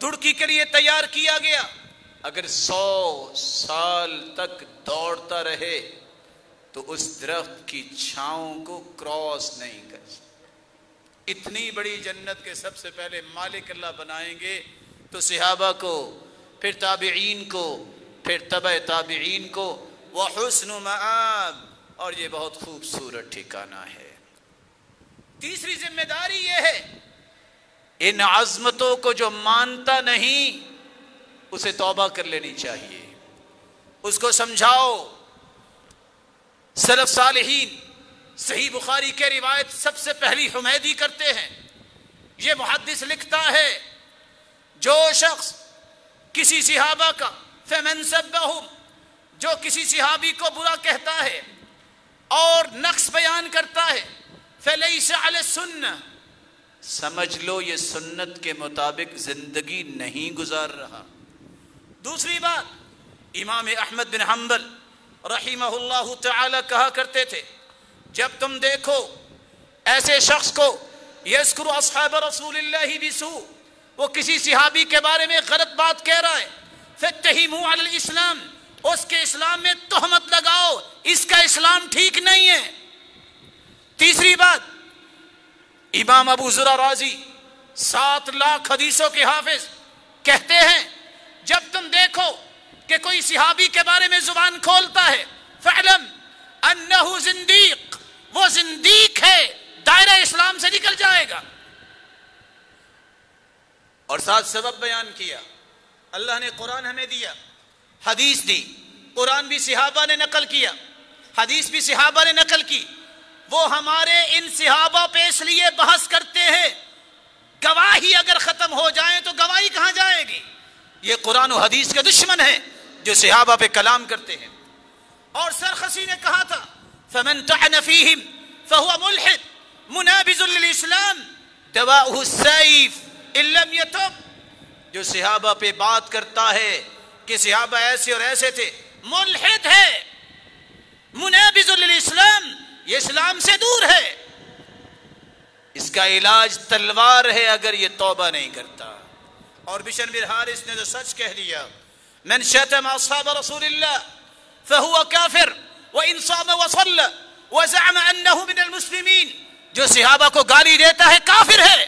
[SPEAKER 1] دڑکی کے لیے تیار کیا گیا، اگر 100 سال تک دوڑتا رہے تو اس درخت کی چھاؤں کو کراس نہیں کر سکتا. اتنی بڑی جنت کے سب سے پہلے مالک اللہ بنائیں گے تو صحابہ کو، پھر تابعین کو، پھر تبع تابعین کو. وحسن مآب، اور یہ بہت خوبصورت ٹھکانہ ہے. تیسری ذمہ داری یہ ہے، ان عظمتوں کو جو مانتا نہیں اسے توبہ کر لینی چاہیے، اس کو سمجھاؤ. سلف صالحین صحیح بخاری کے روایت سب سے پہلی حمیدی کرتے ہیں. یہ محدث لکھتا ہے جو شخص کسی صحابہ کا، فمن سبہم، جو کسی صحابی کو برا کہتا ہے اور نقص بیان کرتا ہے، فلیس علی السنہ، سمجھ لو یہ سنت کے مطابق زندگی نہیں گزار رہا. دوسری بات، امام احمد بن حنبل رحمہ اللہ تعالی کہا کرتے تھے، جب تم دیکھو ایسے شخص کو یذکر اصحاب رسول اللہ بسوء، وہ کسی صحابی کے بارے میں غلط بات کہہ رہا ہے، فاتہموا علی الاسلام، اس کے اسلام میں تہمت لگاؤ، اس کا اسلام ٹھیک نہیں ہے. تیسری بات، امام ابو زرع رازی 7 لاکھ حدیثوں کے حافظ کہتے ہیں جب تم دیکھو کہ کوئی صحابی کے بارے میں زبان کھولتا ہے، فعلم انہ زندیق، وہ زندیق ہے، دائرہ اسلام سے نکل جائے گا. اور 7 سبب بیان کیا. اللہ نے قرآن ہمیں دیا، حدیث دی، قرآن بھی صحابہ نے نقل کیا، حدیث بھی صحابہ نے نقل کی. وہ ہمارے ان صحابہ پہ اس لیے بحث کرتے ہیں، گواہی اگر ختم ہو جائیں تو گواہی کہاں جائے گی؟ یہ قرآن و حدیث کے دشمن ہیں جو صحابہ پہ کلام کرتے ہیں. اور سرخسی نے کہا تھا فمن طعن فیہم فہو ملحد منابذ للاسلام دواؤہ السیف ان لم یتب، جو صحابہ پہ بات کرتا ہے کہ صحابہ ایسے اور ایسے تھے، ملحد ہے، منابذ للاسلام، یہ اسلام سے دور ہے. اس کا علاج تلوار ہے اگر یہ توبہ نہیں کرتا. اور بشر بن حارث نے تو سچ کہہ دیا، من شتم اصحاب رسول اللہ فهو کافر وان صام وصلى وزعم انه من المسلمین، جو صحابہ کو گالی دیتا ہے کافر ہے،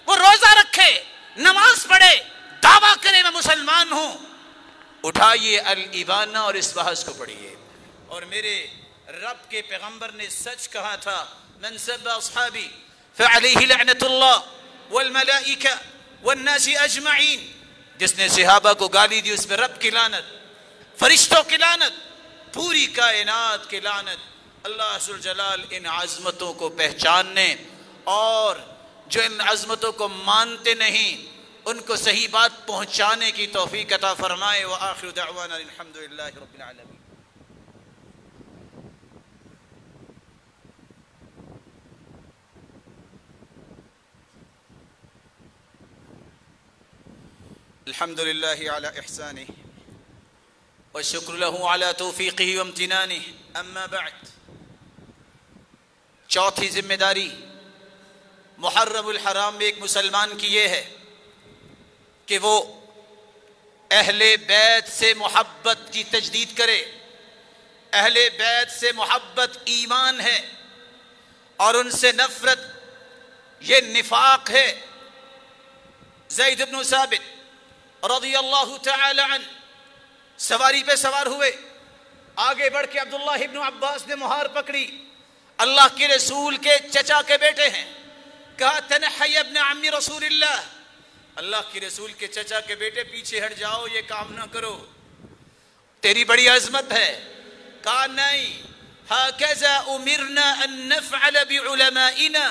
[SPEAKER 1] وہ روزہ رکھے، نماز پڑھے، دعویٰ کرے میں مسلمان ہوں. اٹھائیے الابانہ اور اس بحث کو پڑھیے. اور میرے رب کے پیغمبر نے سچ کہا تھا، من سب اصحابی فعلیہ لعنت اللہ والملائکہ والناس اجمعین، جس نے صحابہ کو گالی دی اس پہ رب کی لعنت، فرشتوں کی لعنت، پوری کائنات کی لعنت. اللہ عز و جلال ان عظمتوں کو پہچاننے اور جو ان عظمتوں کو مانتے نہیں ان کو صحیح بات پہنچانے کی توفیق عطا فرمائے. وآخر دعوانا الحمدللہ رب العالمین. الحمد للہ علی احسانہ والشکر لہ علی توفیقہ وامتنانہ، اما بعد۔ چوتھی ذمہ داری محرم الحرام میں ایک مسلمان کی یہ ہے کہ وہ اہل بیت سے محبت کی تجدید کرے۔ اہل بیت سے محبت ایمان ہے اور ان سے نفرت یہ نفاق ہے۔ زید بن ثابت رضی اللہ تعالی عنہ سواری پہ سوار ہوئے، آگے بڑھ کے عبداللہ ابن عباس نے مہار پکڑی، اللہ کے رسول کے چچا کے بیٹے ہیں، کہا تنحی ابن عم رسول اللہ، اللہ کے رسول کے چچا کے بیٹے پیچھے ہٹ جاؤ، یہ کام نہ کرو، تیری بڑی عظمت ہے۔ کہا نہیں، ہاکذا امرنا ان نفعل بعلمائنا،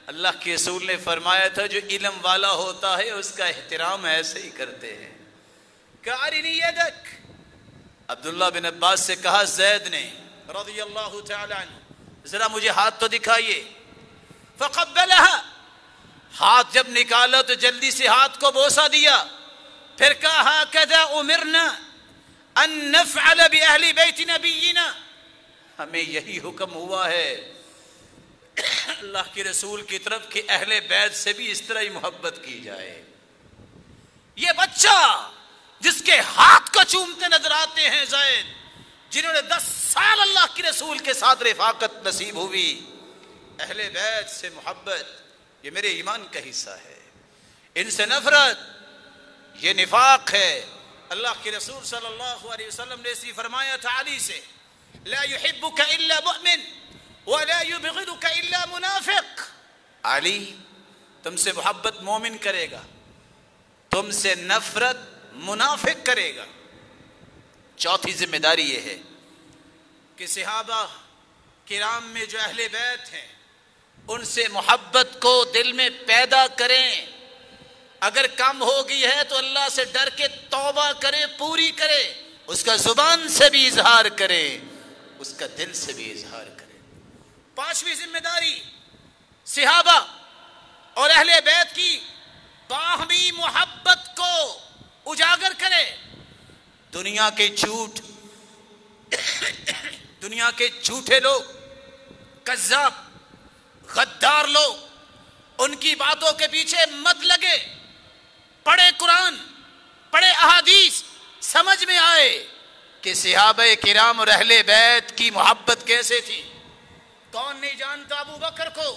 [SPEAKER 1] اللہ کے رسول نے فرمایا تھا جو علم والا ہوتا ہے اس کا احترام ایسے ہی کرتے ہیں۔ کہا ارنی یدک، عبداللہ بن عباس سے کہا زید نے رضی اللہ تعالی عنہ ذرا مجھے ہاتھ تو دکھائیے۔ فقبلها، ہاتھ جب نکالا تو جلدی سے ہاتھ کو بوسہ دیا، پھر کہا ہاکذا امرنا ان نفعل باہل بیت نبینا، ہمیں یہی حکم ہوا ہے اللہ کے رسول کی طرف کہ اہل بیت سے بھی اس طرح ہی محبت کی جائے۔ یہ بچہ جس کے ہاتھ کو چومتے نظر آتے ہیں زید، جنہوں نے 10 سال اللہ کے رسول کے ساتھ رفاقت نصیب ہوئی، اہل بیت سے محبت یہ میرے ایمان کا حصہ ہے، ان سے نفرت یہ نفاق ہے۔ اللہ کے رسول صلی اللہ علیہ وسلم نے اسی فرمایا تھا علی سے، لا يحبك الا مؤمن ولا يبغضك الا منافق، علی تم سے محبت مومن کرے گا، تم سے نفرت منافق کرے گا۔ چوتھی ذمہ داری یہ ہے کہ صحابہ کرام میں جو اہل بیت ہیں ان سے محبت کو دل میں پیدا کریں، اگر کم ہو گئی ہے تو اللہ سے ڈر کے توبہ کرے، پوری کرے، اس کا زبان سے بھی اظہار کرے، اس کا دل سے بھی اظہار کرے۔ پانچویں ذمہ داری صحابہ اور اہل بیت کی باہمی محبت کو اجاگر کرے۔ دنیا کے جھوٹے لوگ، کذاب، غدار لوگ، ان کی باتوں کے پیچھے مت لگے، پڑھے قرآن، پڑھے احادیث، سمجھ میں آئے کہ صحابہ کرام اور اہل بیت کی محبت کیسے تھی۔ کون نہیں جانتا ابو بکر کو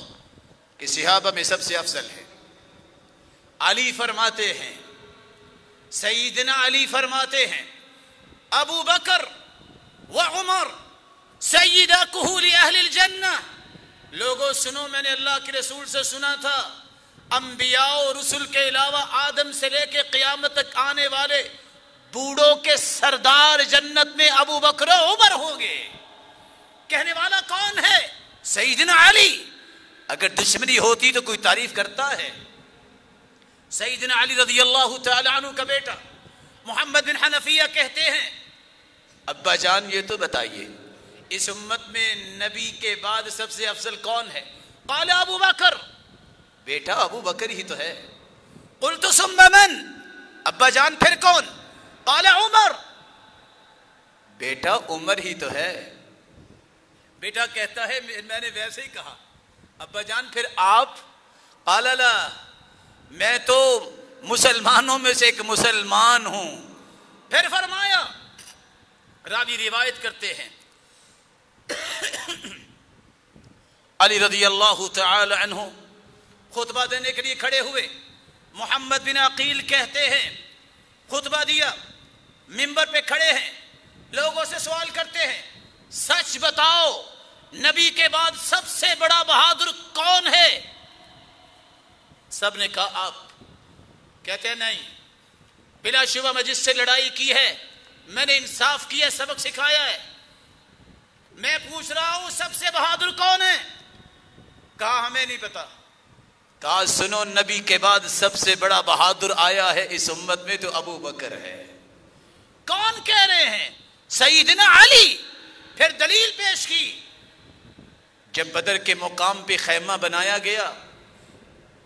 [SPEAKER 1] کہ صحابہ میں سب سے افضل ہے۔ علی فرماتے ہیں، سیدنا علی فرماتے ہیں، ابو بکر و عمر سیدہ کہول اہل الجنہ، لوگوں سنو، میں نے اللہ کے رسول سے سنا تھا انبیاء و رسل کے علاوہ آدم سے لے کے قیامت تک آنے والے بوڑھوں کے سردار جنت میں ابو بکر و عمر ہوں گے۔ کہنے والا کون ہے؟ سیدنا علی۔ اگر دشمنی ہوتی تو کوئی تعریف کرتا ہے؟ سیدنا علی رضی اللہ تعالی عنہ کا بیٹا محمد بن حنفیہ کہتے ہیں، ابا جان یہ تو بتائیے اس امت میں نبی کے بعد سب سے افضل کون ہے؟ قال ابو بکر، بیٹا ابو بکر ہی تو ہے۔ قلت ثم من، ابا جان پھر کون؟ قال عمر، بیٹا عمر ہی تو ہے۔ بیٹا کہتا ہے میں نے ویسے ہی کہا، ابا جان پھر آپ؟ قال لا، میں تو مسلمانوں میں سے ایک مسلمان ہوں۔ پھر فرمایا، راوی روایت کرتے ہیں، علی رضی اللہ تعالی عنہ خطبہ دینے کے لیے کھڑے ہوئے، محمد بن عقیل کہتے ہیں خطبہ دیا، منبر پہ کھڑے ہیں، لوگوں سے سوال کرتے ہیں سچ بتاؤ نبی کے بعد سب سے بڑا بہادر کون ہے؟ سب نے کہا آپ۔ کہتے ہیں نہیں، بلا شبہ میں جس سے لڑائی کی ہے، میں نے انصاف کیا، سبق سکھایا ہے، میں پوچھ رہا ہوں سب سے بہادر کون ہے؟ کہا ہمیں نہیں پتا۔ کہا سنو، نبی کے بعد سب سے بڑا بہادر آیا ہے اس امت میں تو ابو بکر ہے۔ کون کہہ رہے ہیں؟ سیدنا علی۔ پھر دلیل پیش کی، جب بدر کے مقام پہ خیمہ بنایا گیا،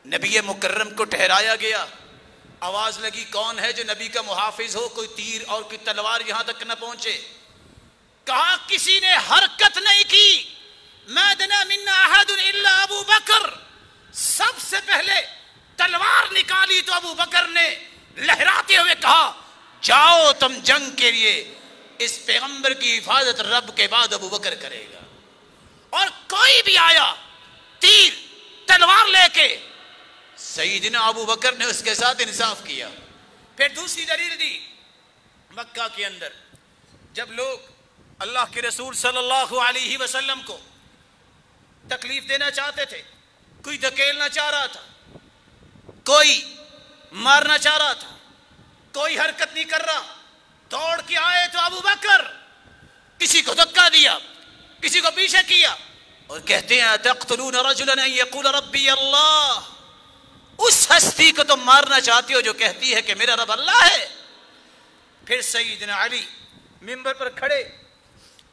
[SPEAKER 1] نبی مکرم کو ٹھہرایا گیا، آواز لگی کون ہے جو نبی کا محافظ ہو، کوئی تیر اور کوئی تلوار یہاں تک نہ پہنچے. کہا کسی نے حرکت نہیں کی. ما دنا منا احد الا ابو بکر. سب سے پہلے تلوار نکالی تو ابو بکر نے لہراتے ہوئے کہا جاؤ تم جنگ کے لیے. اس پیغمبر کی حفاظت رب کے بعد ابو بکر کرے گا. اور کوئی بھی آیا تیر تلوار لے کے، سیدنا ابو بکر نے اس کے ساتھ انصاف کیا. پھر دوسری دلیل دی، مکہ کے اندر جب لوگ اللہ کے رسول صلی اللہ علیہ وسلم کو تکلیف دینا چاہتے تھے، کوئی دھکیلنا چاہ رہا تھا، کوئی مارنا چاہ رہا تھا، کوئی حرکت نہیں کر رہا، دوڑ کے آئے تو ابو بکر کسی کو دھکا دیا، کسی کو پیچھے کیا اور کہتے ہیں تقتلون رجلا ان یقول ربی اللہ. اس ہستی کو تم مارنا چاہتے ہو جو کہتی ہے کہ میرا رب اللہ ہے. پھر سیدنا علی منبر پر کھڑے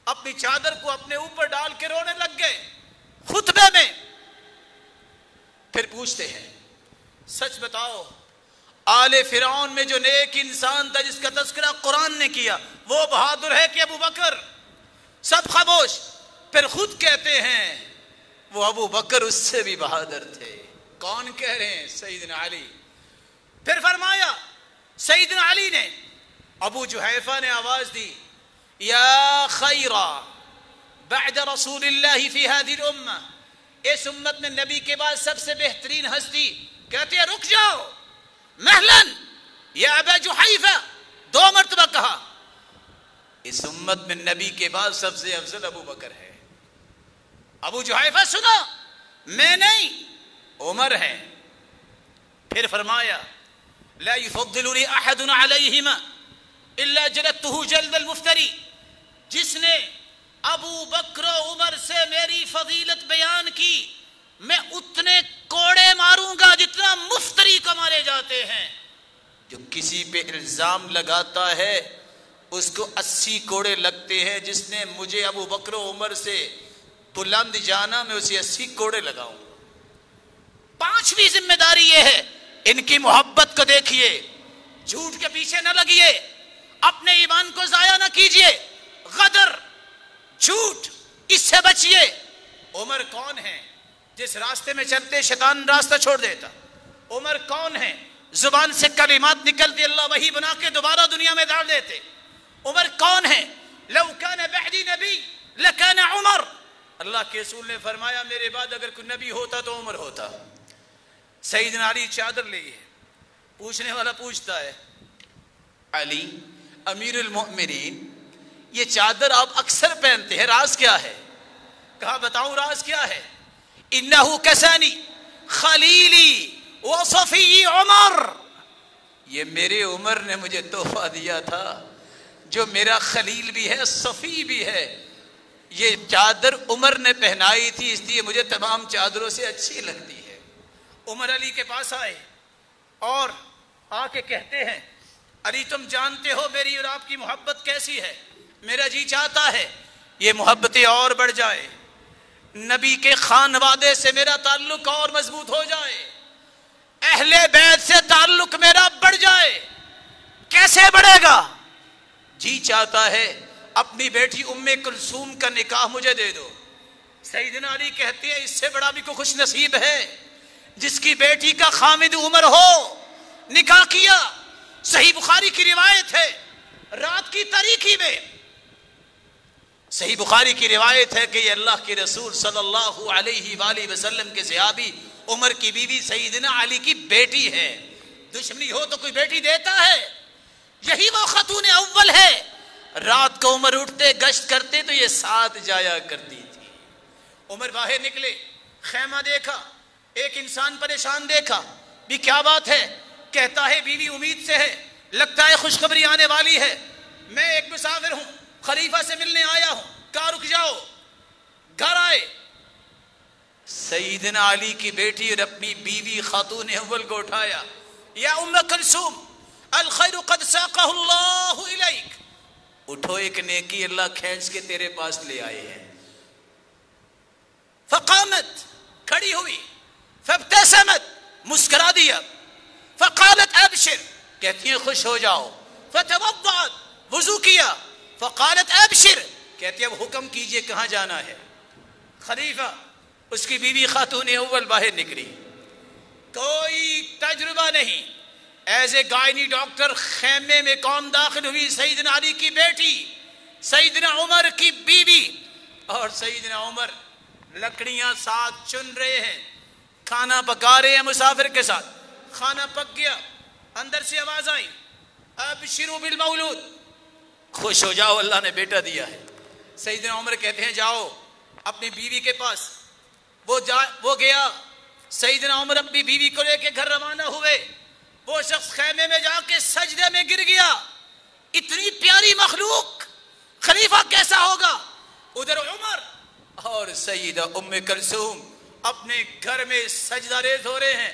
[SPEAKER 1] اپنی چادر کو اپنے اوپر ڈال کے رونے لگ گئے خطبے میں. پھر پوچھتے ہیں سچ بتاؤ آل فرعون میں جو نیک انسان تھا جس کا تذکرہ قرآن نے کیا وہ بہادر ہے کہ ابو بکر؟ سب خاموش. پھر خود کہتے ہیں وہ ابو بکر اس سے بھی بہادر تھے. کون کہہ رہے ہیں؟ سیدنا علی. پھر فرمایا سیدنا علی نے، ابو جحیفہ نے آواز دی یا خیرا بعد رسول اللہ فی هذه الامہ. اس امت میں نبی کے بعد سب سے بہترین ہستی. کہتے ہیں رک جاؤ مہلن یا ابا جحیفہ. 2 مرتبہ کہا اس امت میں نبی کے بعد سب سے افضل ابو بکر ہے. ابو جحیفہ سنا، میں نہیں، عمر ہے. پھر فرمایا لا يفضلني احد عليهما الا جلدته جلد المفتری. جس نے ابو بکر و عمر سے میری فضیلت بیان کی میں اتنے کوڑے ماروں گا جتنا مفتری کو مارے جاتے ہیں. جو کسی پہ الزام لگاتا ہے اس کو 80 کوڑے لگتے ہیں. جس نے مجھے ابو بکر و عمر سے بلند جانا میں اسے 80 کوڑے لگاؤں. 5ویں ذمہ داری یہ ہے ان کی محبت کو دیکھیے، جھوٹ کے پیچھے نہ لگیے، اپنے ایمان کو ضائع نہ کیجیے. غدر، جھوٹ، اس سے بچیے. عمر کون ہے جس راستے میں چلتے شیطان راستہ چھوڑ دیتا؟ عمر کون ہے زبان سے کلمات نکلتی اللہ وہی بنا کے دوبارہ دنیا میں ڈال دیتے؟ عمر کون ہے لو کان بعدی نبی لکان عمر. اللہ کے رسول نے فرمایا میرے بعد اگر کوئی نبی ہوتا تو عمر ہوتا. سیدنا علی چادر لی ہے. پوچھنے والا پوچھتا ہے علی امیر المؤمنین یہ چادر آپ اکثر پہنتے ہیں، راز کیا ہے؟ کہا بتاؤں راز کیا ہے؟ انہو کسانی خلیلی وصفی عمر. یہ میرے عمر نے مجھے تحفہ دیا تھا جو میرا خلیل بھی ہے صفی بھی ہے. یہ چادر عمر نے پہنائی تھی اس لیے مجھے تمام چادروں سے اچھی لگتی ہے. عمر علی کے پاس آئے اور آ کے کہتے ہیں علی تم جانتے ہو میری اور آپ کی محبت کیسی ہے. میرا جی چاہتا ہے یہ محبتیں اور بڑھ جائے، نبی کے خانوادے سے میرا تعلق اور مضبوط ہو جائے، اہل بیت سے تعلق میرا بڑھ جائے. کیسے بڑھے گا؟ جی چاہتا ہے اپنی بیٹی ام کلثوم کا نکاح مجھے دے دو. سیدنا علی کہتے ہیں اس سے بڑا بھی کوئی خوش نصیب ہے جس کی بیٹی کا خامد عمر ہو. نکاح کیا. صحیح بخاری کی روایت ہے رات کی تاریکی میں، صحیح بخاری کی روایت ہے کہ یہ اللہ کے رسول صلی اللہ علیہ وآلہ وسلم کے صحابی عمر کی بیوی سیدنا علی کی بیٹی ہے. دشمنی ہو تو کوئی بیٹی دیتا ہے؟ یہی وہ خاتون اول ہے. رات کو عمر اٹھتے گشت کرتے تو یہ ساتھ جایا کرتی تھی. عمر باہر نکلے، خیمہ دیکھا، ایک انسان پریشان دیکھا، بھی کیا بات ہے؟ کہتا ہے بیوی امید سے ہے، لگتا ہے خوشخبری آنے والی ہے، میں ایک مسافر ہوں، خلیفہ سے ملنے آیا ہوں. کہا رک جاؤ. گھر آئے، سیدنا علی کی بیٹی اور اپنی بیوی خاتون اول کو اٹھایا. یا ام کلثوم الخیر قد ساقہ اللہ الیک. اٹھو ایک نیکی اللہ کھینچ کے تیرے پاس لے آئے ہیں. فقامت، کھڑی ہوئی، فابتسمت، مسکرا دیا.
[SPEAKER 2] فقالت ابشر، کہتی ہیں خوش ہو جاؤ. فتوضأت، وضو کیا. فقالت ابشر، کہتی ہے اب حکم کیجئے کہاں جانا ہے. خلیفہ اس کی بیوی خاتون اول باہر نکلی، کوئی تجربہ نہیں. ایز اے گائنی ڈاکٹر خیمے میں کون داخل ہوئی؟ سیدنا علی کی بیٹی، سیدنا عمر کی بیوی. اور سیدنا عمر لکڑیاں ساتھ چن رہے ہیں، کھانا پکا رہے ہیں مسافر کے ساتھ. کھانا پک گیا، اندر سے آواز آئی ابشروا بالمولود، خوش ہو جاؤ اللہ نے بیٹا دیا ہے. سیدنا عمر کہتے ہیں جاؤ اپنی بیوی کے پاس. وہ گیا. سیدنا عمر اپنی بیوی کو لے کے گھر روانہ ہوئے. وہ شخص خیمے میں جا کے سجدے میں گر گیا. اتنی پیاری مخلوق، خلیفہ کیسا ہوگا؟ ادھر عمر اور سیدہ ام کلثوم اپنے گھر میں سجدہ ریز ہو رہے ہیں.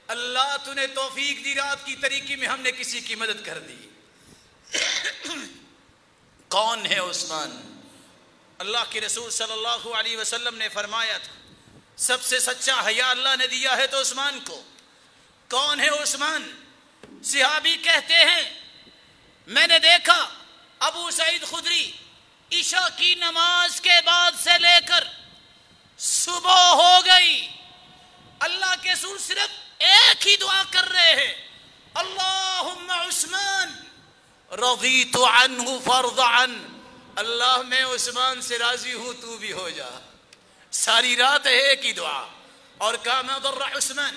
[SPEAKER 2] اللہ تو نے توفیق دی، رات کی طریقے میں ہم نے کسی کی مدد کر دی. کون ہے عثمان؟ اللہ کے رسول صلی اللہ علیہ وسلم نے فرمایا تھا سب سے سچا حیا اللہ نے دیا ہے تو عثمان کو. کون ہے عثمان؟ صحابی کہتے ہیں میں نے دیکھا ابو سعید خدری عشاء کی نماز کے بعد سے لے کر صبح ہو گئی، اللہ کے رسول صرف ایک ہی دعا کر رہے ہیں، اللہم عثمان رضیت عنہ فرض عن، اللہ میں عثمان سے راضی ہوں تو بھی ہو جا. ساری رات ایک ہی دعا. اور کہا ما ضر عثمان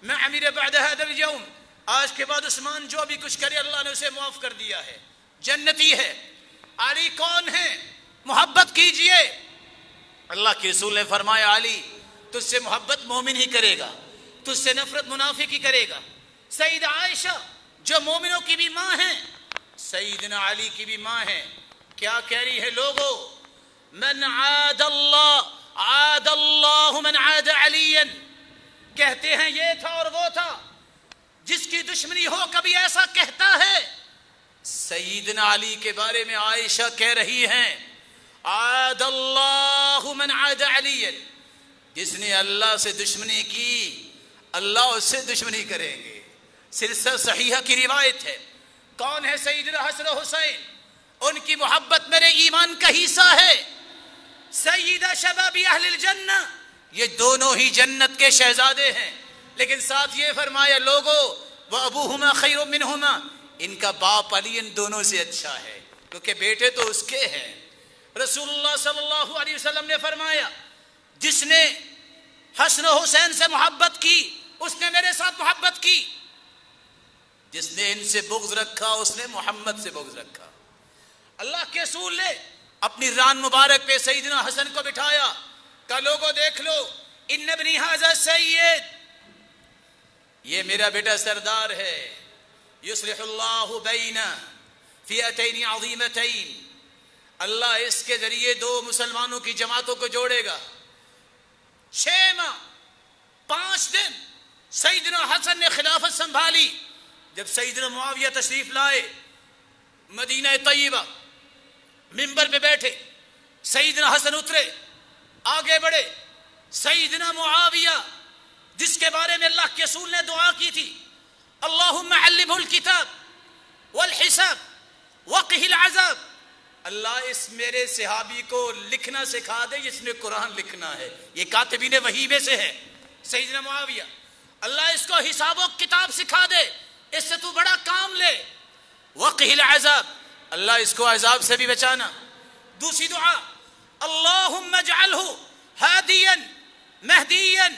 [SPEAKER 2] ما عمل بعد هذا اليوم، آج کے بعد عثمان جو بھی کچھ کرے اللہ نے اسے معاف کر دیا ہے، جنتی ہے. علی کون ہے؟ محبت کیجئے. اللہ کے رسول نے فرمایا علی تجھ سے محبت مومن ہی کرے گا، تجھ سے نفرت منافق ہی کرے گا. سیدہ عائشہ جو مومنوں کی بھی ماں ہیں، سیدنا علی کی بھی ماں ہیں، کیا کہہ رہی ہے؟ لوگو من عاد اللہ عاد اللہ من عاد علی، کہتے ہیں یہ تھا اور وہ تھا، جس کی دشمنی ہو کبھی ایسا کہتا ہے. سیدنا علی کے بارے میں عائشہ کہہ رہی ہیں عاد اللہ من عاد علی، جس نے اللہ سے دشمنی کی اللہ اس سے دشمنی کریں گے. سلسلہ صحیحہ کی روایت ہے. کون ہے سیدنا حسن و حسین؟ ان کی محبت میرے ایمان کا حصہ ہے. سیدہ شباب اہل الجنہ، یہ دونوں ہی جنت کے شہزادے ہیں. لیکن ساتھ یہ فرمایا لوگو وابوہما خیر منہما، ان کا باپ علی ان دونوں سے اچھا ہے کیونکہ بیٹے تو اس کے ہیں. رسول اللہ صلی اللہ علیہ وسلم نے فرمایا جس نے حسن و حسین سے محبت کی اس نے میرے ساتھ محبت کی، جس نے ان سے بغض رکھا اس نے محمد سے بغض رکھا. اللہ کے رسول نے اپنی ران مبارک پہ سیدنا حسن کو بٹھایا، کہا لوگوں دیکھ لو ان ابنی ھذا سید، یہ میرا بیٹا سردار ہے. یصلح اللہ بین فئتین عظیمتین، اللہ اس کے ذریعے دو مسلمانوں کی جماعتوں کو جوڑے گا. 6 ماہ 5 دن سیدنا حسن نے خلافت سنبھالی. جب سیدنا معاویہ تشریف لائے مدینہ طیبہ، منبر پہ بیٹھے، سیدنا حسن اترے، آگے بڑھے. سیدنا معاویہ جس کے بارے میں اللہ کے رسول نے دعا کی تھی اللہم علمہ الکتاب والحساب وقہ العذاب، اللہ اس میرے صحابی کو لکھنا سکھا دے جس نے قرآن لکھنا ہے، یہ کاتبین وحی میں سے ہے. سیدنا معاویہ اللہ اس کو حساب و کتاب سکھا دے، اس سے تو بڑا کام لے. وقہ العذاب، اللہ اس کو عذاب سے بھی بچانا. دوسری دعا اللہم اجعلہ ہادیا مہدیا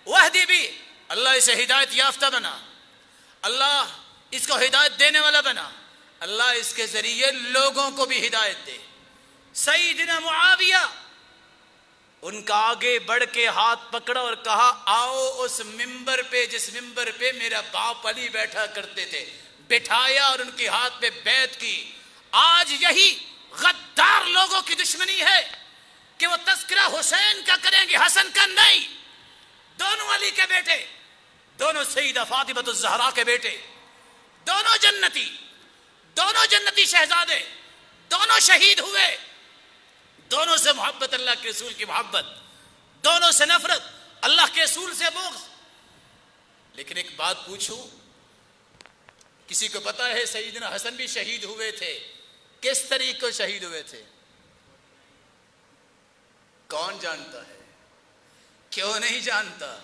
[SPEAKER 2] واہدی بھی، اللہ اسے ہدایت یافتہ بنا، اللہ اس کو ہدایت دینے والا بنا، اللہ اس کے ذریعے لوگوں کو بھی ہدایت دے. سیدنا معاویہ ان کا آگے بڑھ کے ہاتھ پکڑا اور کہا آؤ اس ممبر پہ جس ممبر پہ میرا باپ علی بیٹھا کرتے تھے، بٹھایا اور ان کے ہاتھ پہ بیعت کی. آج یہی غدار لوگوں کی دشمنی ہے کہ وہ تذکرہ حسین کا کریں گے حسن کا نہیں. دونوں علی کے بیٹے، دونوں سیدہ فاطمہ الزہرا کے بیٹے، دونوں جنتی شہزادے، دونوں شہید ہوئے. دونوں سے محبت اللہ کے رسول کی محبت، دونوں سے نفرت اللہ کے رسول سے بغض. لیکن ایک بات پوچھوں، کسی کو پتا ہے سیدنا حسن بھی شہید ہوئے تھے؟ کس طریقے کو شہید ہوئے تھے؟ کون جانتا ہے؟ کیوں نہیں جانتا؟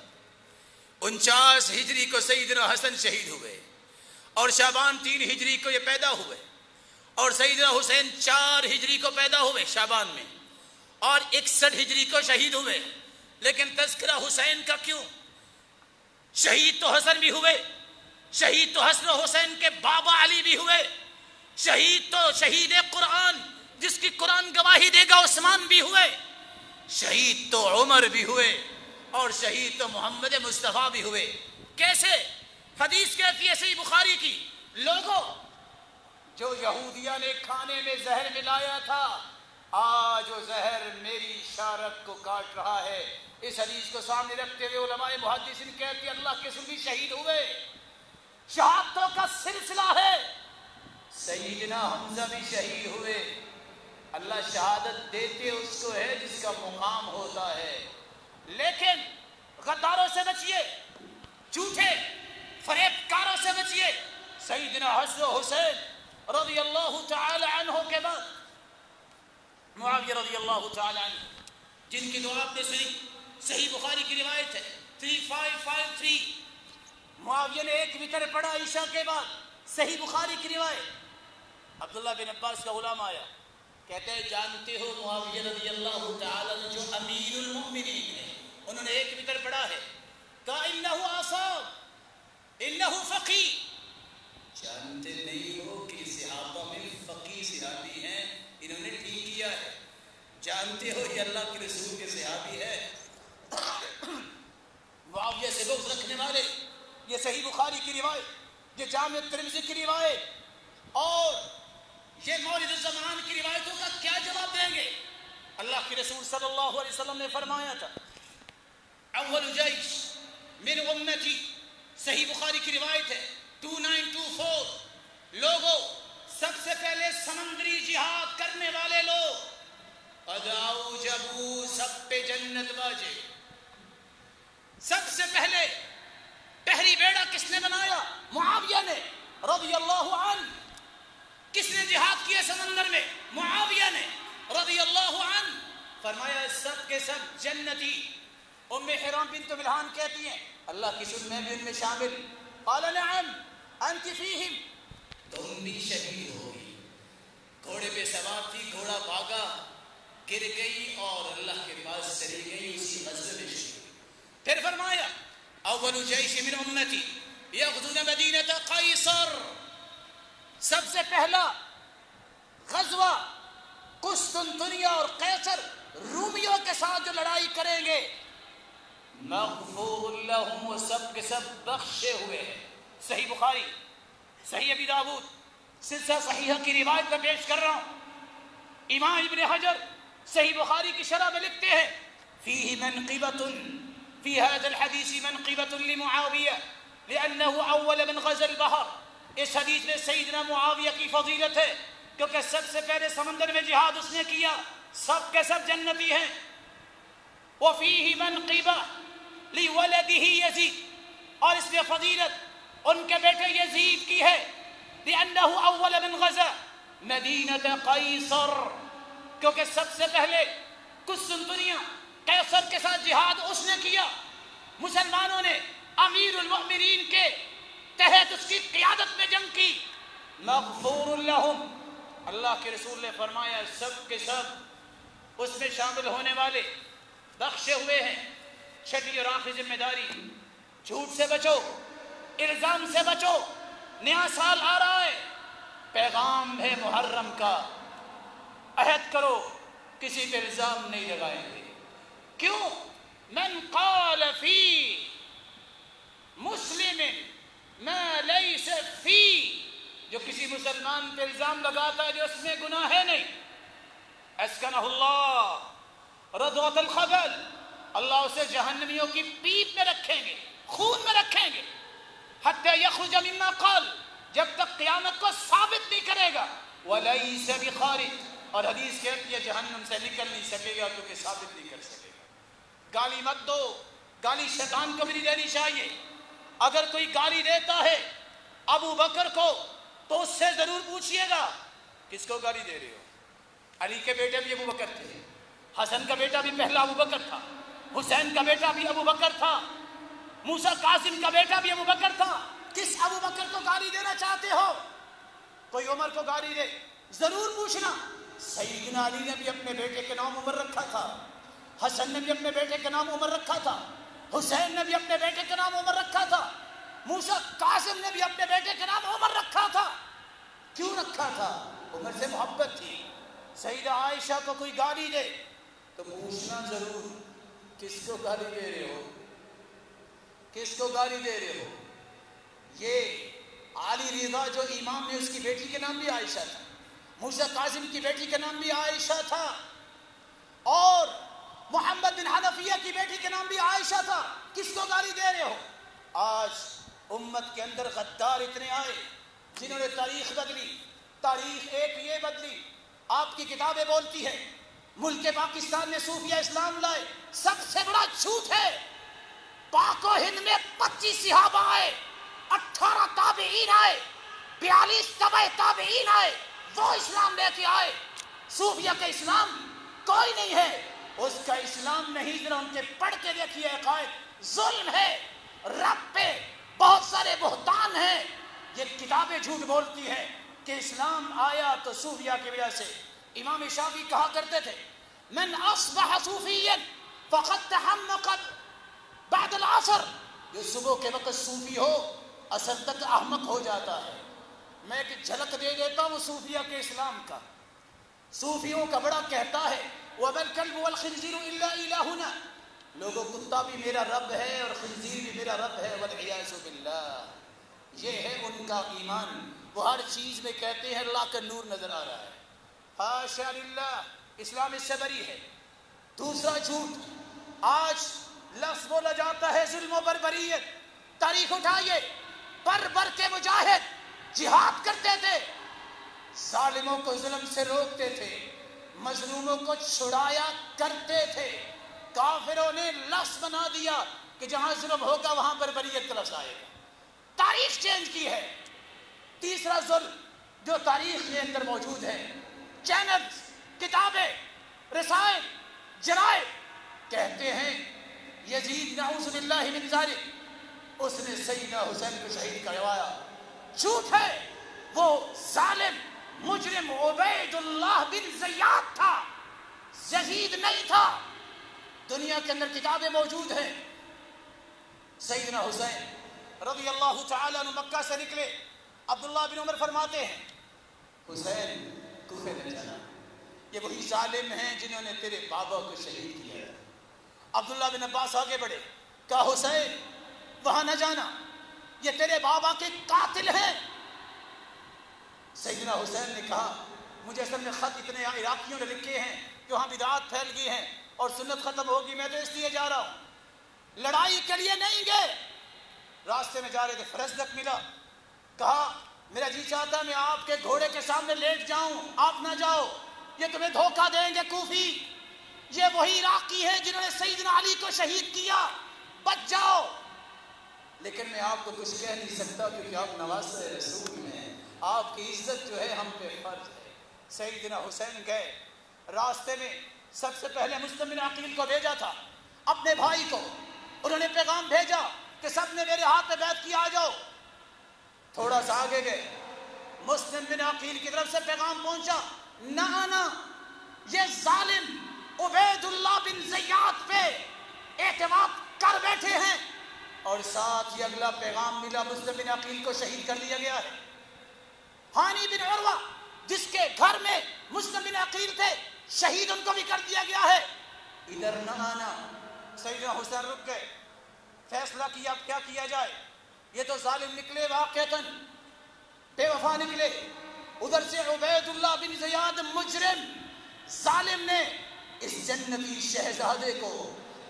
[SPEAKER 2] 49 ہجری کو سیدنا حسن شہید ہوئے اور شعبان 3 ہجری کو یہ پیدا ہوئے، اور سیدنا حسین 4 ہجری کو پیدا ہوئے شعبان میں، اور 61 ہجری کو شہید ہوئے۔ لیکن تذکرہ حسین کا کیوں؟ شہید تو حسن بھی ہوئے، شہید تو حسن و حسین کے بابا علی بھی ہوئے، شہید تو شہید قرآن جس کی قرآن گواہی دے گا عثمان بھی ہوئے، شہید تو عمر بھی ہوئے، اور شہید تو محمد مصطفیٰ بھی ہوئے۔ کیسے؟ حدیث کہتی ہے صحیح بخاری کی، لوگوں جو یہودیہ نے کھانے میں زہر ملایا تھا، آج وہ زہر میری شارک کو کاٹ رہا ہے۔ اس حدیث کو سامنے رکھتے ہوئے علماء محدثین کہتے ہیں اللہ کے رسول بھی شہید ہوئے، شہادتوں کا سلسلہ ہے۔ سیدنا حمزہ بھی شہید ہوئے۔ اللہ شہادت دیتے اس کو ہے جس کا مقام ہوتا ہے، لیکن غداروں سے بچیے، جھوٹے فریب کاروں سے بچیے۔ سیدنا حسن و حسین رضی اللہ تعالی عنہ کے بعد معاویہ رضی اللہ تعالی عنہ، جن کی دعا آپ نے سنی، صحیح بخاری کی روایت ہے 3553، معاویہ نے 1 وتر پڑھا عشاء کے بعد، صحیح بخاری کی روایت۔ عبداللہ بن عباس کا غلام آیا، کہتے ہیں جانتے ہو معاویہ رضی اللہ تعالی عنہ جو امیر المؤمنین ہیں، انہوں نے 1 وتر پڑھا ہے، کہا انہو اصاب انہو فقی۔ جانتے نہیں ہو کہ صحابہ میں فقی صحابی ہیں، انہوں نے ٹھیک کیا ہے۔ جانتے ہو یہ اللہ کے رسول کے صحابی ہے۔ معاویہ سے بغض رکھنے والے، یہ صحیح بخاری کی روایت، یہ جامع ترمذی کی روایت اور یہ مولد الزمان کی روایتوں کا کیا جواب دیں گے؟ اللہ کے رسول صلی اللہ علیہ وسلم نے فرمایا تھا اول جیش من امتی، صحیح بخاری کی روایت ہے 2924، لوگوں سب سے پہلے سمندری جہاد کرنے والے لوگ قد اوجبوا، سب پہ جنت باجے۔ سب سے پہلے پہلی بیڑا کس نے بنایا؟ معاویہ نے رضی اللہ عنہ۔ کس نے جہاد کیا سمندر میں؟ معاویہ نے رضی اللہ عنہ۔ فرمایا سب کے سب جنتی۔ ام حرام بنت ملحان کہتی ہیں اللہ کی سن میں بھی ان میں شامل۔ قال نعم انت فیہم، تم بھی شہید ہوگی۔ گھوڑے پہ سوار تھی، گھوڑا بھاگا، گر گئی اور اللہ کے پاس چلی گئی، اسی غزوے میں شہید۔ پھر فرمایا اول جیش من امتی یغزون مدینہ قیصر، سب سے پہلا غزوہ قسطنطنیہ اور قیصر رومیوں کے ساتھ جو لڑائی کریں گے، مغفور لہم، وہ سب کے سب بخشے ہوئے ہیں۔ صحیح بخاری، صحیح ابی داؤد، سلسلہ صحیحہ کی روایت میں پیش کر رہا ہوں۔ امام ابن حجر صحیح بخاری کی شرح میں لکھتے ہیں فیہ منقبۃ، فی هذا الحدیث منقبۃ لمعاویہ لأنه اول من غزا البحر، اس حدیث میں سیدنا معاویہ کی فضیلت ہے کیونکہ سب سے پہلے سمندر میں جہاد اس نے کیا، سب کے سب جنتی ہیں۔ وفیہ منقبہ لولدہ یزید، اور اس میں فضیلت ان کے بیٹے یزید کی ہے لأنہ اول من غزا مدینہ قیصر، کیونکہ سب سے پہلے قسطنطنیہ قیصر کے ساتھ جہاد اس نے کیا۔ مسلمانوں نے امیر المؤمنین کے تحت اس کی قیادت میں جنگ کی۔ مغفور لہم، اللہ کے رسول نے فرمایا سب کے سب اس میں شامل ہونے والے بخشے ہوئے ہیں۔ چھٹی اور آخری ذمہ داری، جھوٹ سے بچو، الزام سے بچو۔ نیا سال آ رہا ہے، پیغام ہے محرم کا، عہد کرو کسی پہ الزام نہیں لگائیں گے۔ کیوں؟ من قال فی مسلم ما لیس فی، جو کسی مسلمان پہ الزام لگاتا ہے جو اس میں گناہ ہے نہیں، اسکنہ اللہ رضوۃ الخبل، اللہ اسے جہنمیوں کی پیٹ میں رکھیں گے، خون میں رکھیں گے، حتی یخرج مما قال، جب تک قیامت کو ثابت نہیں کرے گا، ولیس بخارج، اور حدیث کہتی ہے جہنم سے نکل نہیں سکے گا کیونکہ ثابت نہیں کر سکے گا۔ گالی مت دو، گالی شیطان کو بھی نہیں دینی چاہیے۔ اگر کوئی گالی دیتا ہے ابو بکر کو تو اس سے ضرور پوچھئے گا کس کو گالی دے رہے ہو؟ علی کے بیٹے بھی ابو بکر تھے، حسن کا بیٹا بھی پہلا ابو بکر تھا، حسین کا بیٹا بھی ابو بکر تھا، موسیٰ قاسم کا بیٹا بھی ابو بکر تھا. کس ابو بکر کو گالی دینا چاہتے ہو؟ کوئی عمر کو گالی دے ضرور پوچھنا. سیدنا علی نے بھی اپنے بیٹے کے نام عمر رکھا تھا، حسن نے بھی اپنے بیٹے کے نام عمر رکھا تھا، حسین نے بھی اپنے بیٹے کے نام عمر رکھا تھا، موسیٰ قاسم نے بھی اپنے بیٹے کے نام عمر رکھا تھا. کیوں رکھا تھا؟ عمر سے محبت تھی. سیدہ عائشہ کو کوئی گالی دے تو پوچھنا ضرور کس کو گالی دے رہے ہو، کس کو گالی دے رہے ہو. یہ علی رضا جو امام نے اس کی بیٹی کے نام بھی عائشہ تھا، موسیٰ قاسم کی بیٹی کا نام بھی عائشہ تھا، اور محمد بن حنفیہ کی بیٹی کے نام بھی عائشہ تھا. کس کو گالی دے رہے ہو؟ آج امت کے اندر غدار اتنے آئے جنہوں نے تاریخ بدلی. تاریخ ایک یہ بدلی، آپ کی کتابیں بولتی ہے ملک پاکستان میں صوفیہ اسلام لائے. سب سے بڑا جھوٹ ہے. پاک و ہند میں 25 صحابہ آئے، 18 تابعین آئے، 42 تبع تابعین آئے، وہ اسلام لے کے آئے. صوفیہ کا اسلام کوئی نہیں ہے. اس کا اسلام نہیں، ذرا ان کے پڑھ کے دیکھیے عقائد. ظلم ہے، رب پہ بہت سارے بہتان ہیں. یہ کتابیں جھوٹ بولتی ہیں کہ اسلام آیا تو صوفیہ کی وجہ سے. امام شافعی کہا کرتے تھے من اصبح صوفیا فقد تحمق بعد العصر. جو صبح کے وقت صوفی ہو عصر تک احمق ہو جاتا ہے. میں ایک جھلک دے دیتا ہوں صوفیہ کے اسلام کا. صوفیوں کا بڑا کہتا ہے وَمَا الْكَلْبُ وَالْخِنْزِيرُ إِلَّا إِلَٰهُنَا. لوگوں کتا بھی میرا رب ہے اور خنزیر بھی میرا رب ہے. وَالْعِيَاذُ بِاللَّهِ. یہ ہے ان کا ایمان. وہ ہر چیز میں کہتے ہیں اللہ کا نور نظر آ رہا ہے. حاشا للہ، اسلام اس سے بری ہے. دوسرا جھوٹ، آج لفظ بولا جاتا ہے ظلم و بربریت. تاریخ اٹھائیے، بربر کے مجاہد جہاد کرتے تھے، ظالموں کو ظلم سے روکتے تھے، مظلوموں کو چھڑایا کرتے تھے. کافروں نے لفظ بنا دیا کہ جہاں ظلم ہوگا وہاں بربریت کا لفظ آئے گا. تاریخ چینج کی ہے. تیسرا ظلم جو تاریخ کے اندر موجود ہے، چینلز، کتابیں، رسائل، جرائد کہتے ہیں یزید نعوذ باللہ من ذالک اس نے سیدنا حسین کو شہید کروایا. جھوٹ ہے. وہ ظالم مجرم عبید اللہ بن زیاد تھا، یزید نہیں تھا. دنیا کے اندر کتابیں موجود ہیں. سیدنا حسین رضی اللہ تعالیٰ عنہ مکہ سے نکلے. عبداللہ بن عمر فرماتے ہیں حسین کوفے میں جانا، یہ وہی ظالم ہیں جنہوں نے تیرے بابا کو شہید کیا. عبداللہ بن عباس آگے بڑھے، کہا حسین وہاں نہ جانا، یہ تیرے بابا کے قاتل ہیں. سیدنا حسین نے کہا مجھے اصل میں خط اتنے عراقیوں نے لکھے ہیں کہ وہاں بدعات پھیل گئی ہیں اور سنت ختم ہوگی، میں تو اس لیے جا رہا ہوں، لڑائی کے لیے نہیں گئے. راستے میں جا رہے تھے، فرزدق ملا، کہا میرا جی چاہتا ہے میں آپ کے گھوڑے کے سامنے لیٹ جاؤں، آپ نہ جاؤ، یہ تمہیں دھوکہ دیں گے کوفی. یہ وہی عراقی ہیں جنہوں نے سیدنا علی کو شہید کیا، بچ جاؤ. لیکن میں آپ کو کچھ کہہ نہیں سکتا کیونکہ آپ نواز رسول ہیں، آپ کی عزت جو ہے ہم پہ فرض ہے. سیدنا حسین گئے. راستے میں سب سے پہلے مسلم بن عقیل کو بھیجا تھا، اپنے بھائی کو. انہوں نے پیغام بھیجا کہ سب نے میرے ہاتھ میں بیعت کیا، آ جاؤ. تھوڑا سا آگے گئے، مسلم بن عقیل کی طرف سے پیغام پہنچا نہ آنا، یہ ظالم عبید اللہ بن زیاد پہ اعتماد کر بیٹھے ہیں. اور ساتھ یہ اگلا پیغام ملا مسلم بن عقیل کو شہید کر دیا گیا ہے. ہانی بن عروہ جس کے گھر میں مسلم بن عقیل تھے، شہید ان کو بھی کر دیا گیا ہے. ادھر نہ آنا. سیدنا حسین رک گئے، فیصلہ کیا اب کیا کیا جائے. یہ تو ظالم نکلے، واقعتاً بے وفا نکلے. ادھر سے عبید اللہ بن زیاد مجرم ظالم نے اس جنتی شہزادے کو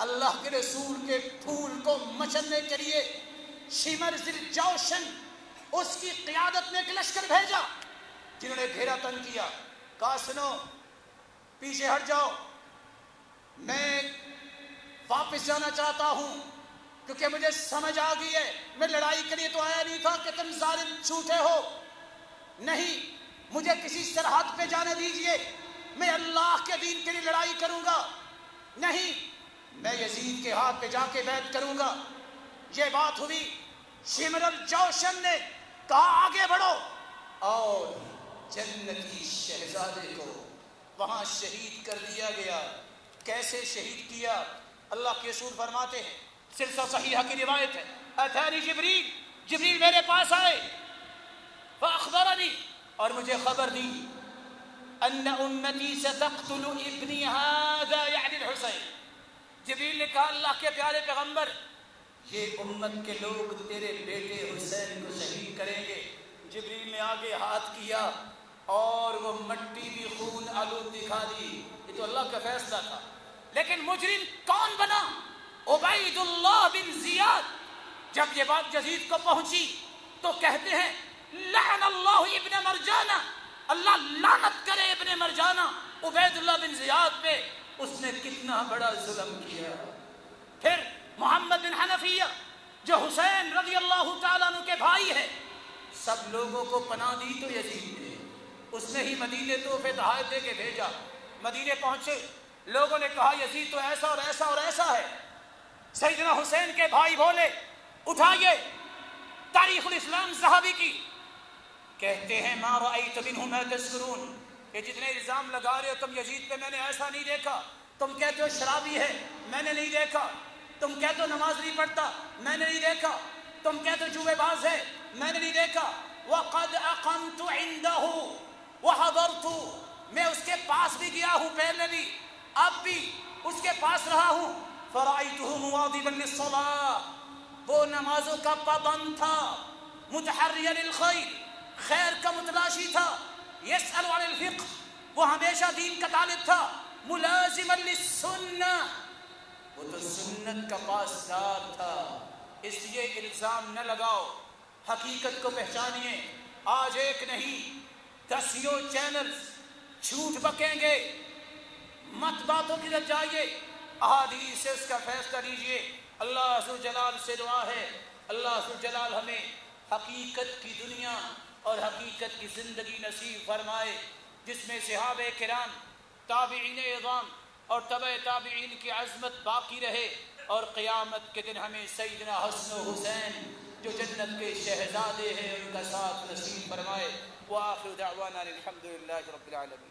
[SPEAKER 2] اللہ کے رسول کے پھول کو مچلنے کے لیے شمر ذی الجوشن اس کی قیادت میں ایک لشکر بھیجا، جنہوں نے گھیرا تنگ کیا. کہا سنو پیچھے ہٹ جاؤ، میں واپس جانا چاہتا ہوں. کیونکہ مجھے سمجھ آ گئی ہے میں لڑائی کے لیے تو آیا نہیں تھا کہ تم ظالم جھوٹے ہو، نہیں، مجھے کسی سرحد پہ جانے دیجئے، میں اللہ کے دین کے لیے لڑائی کروں گا، نہیں، میں یزید کے ہاتھ پہ جا کے بیعت کروں گا۔ یہ بات ہوئی، شمر الجوشن نے کہا آگے بڑھو، اور جنتی شہزادے کو وہاں شہید کر دیا گیا۔ کیسے شہید کیا؟ اللہ کے رسول فرماتے ہیں، سلسلہ صحیحہ کی روایت ہے، اتانی جبریل، جبریل میرے پاس آئے، فاخبرنی، اور مجھے خبر دی، ان امتی ستقتل ابنی هذا یعنی الحسین۔ جبریل نے کہا اللہ کے پیارے پیغمبر، یہ امت کے لوگ تیرے بیٹے حسین کو شہید کریں گے۔ جبریل نے آگے ہاتھ کیا اور وہ مٹی بھی خون آلود دکھا دی۔ یہ تو اللہ کا فیصلہ تھا، لیکن مجرم کون بنا؟ عبید اللہ بن زیاد۔ جب یہ بات یزید کو پہنچی تو کہتے ہیں لعن اللہ ابن مرجانہ، اللہ لعنت کرے ابن مرجانہ، عبید اللہ بن زیاد پہ، اس نے کتنا بڑا ظلم کیا۔ پھر محمد بن حنفیہ جو حسین رضی اللہ تعالیٰ عنہ کے بھائی ہے، سب لوگوں کو پناہ دی تو یزید نے، اس نے ہی مدینے تحفے تحائف دے کے بھیجا۔ مدینے پہنچے، لوگوں نے کہا یزید تو ایسا اور ایسا اور ایسا ہے۔ سیدنا حسین کے بھائی بولے اٹھائیے تاریخ الاسلام ذہبی کی، کہتے ہیں ما رأیت منہ ما تذکرون، یہ جتنے الزام لگا رہے ہو تم یزید پہ، میں نے ایسا نہیں دیکھا۔ تم کہتے ہو شرابی ہے، میں نے نہیں دیکھا۔ تم کہتے ہو نماز نہیں پڑھتا، میں نے نہیں دیکھا۔ تم کہتے ہو جوے باز ہے، میں نے نہیں دیکھا۔ وقد اقمت عنده وحضرت، میں اس کے پاس بھی گیا ہوں، پہلے بھی اب بھی اس کے پاس رہا ہوں۔ فرأيته مواظبا للصلاة، وہ نمازوں کا پابند تھا، متحریا للخیر، خیر کا متلاشی تھا، يسأل عن الفقہ، وہ ہمیشہ دین کا طالب تھا، ملازما للسنہ، وہ تو سنت کا پاسدار تھا۔ اس لیے الزام نہ لگاؤ، حقیقت کو پہچانیے۔ آج ایک نہیں، دسیوں چینلز جھوٹ بکیں گے، مت باتوں کی طرف جائیے، احادیث سے اس کا فیصلہ لیجئے۔ اللہ ذوالجلال سے دعا ہے، اللہ ذوالجلال ہمیں حقیقت کی دنیا اور حقیقت کی زندگی نصیب فرمائے، جس میں صحابہ کرام، تابعین اعظام اور تبع تابعین کی عظمت باقی رہے، اور قیامت کے دن ہمیں سیدنا حسن و حسین جو جنت کے شہزادے ہیں ان کا ساتھ نصیب فرمائے۔ وآخر دعوانا الحمدللہ رب العالمین۔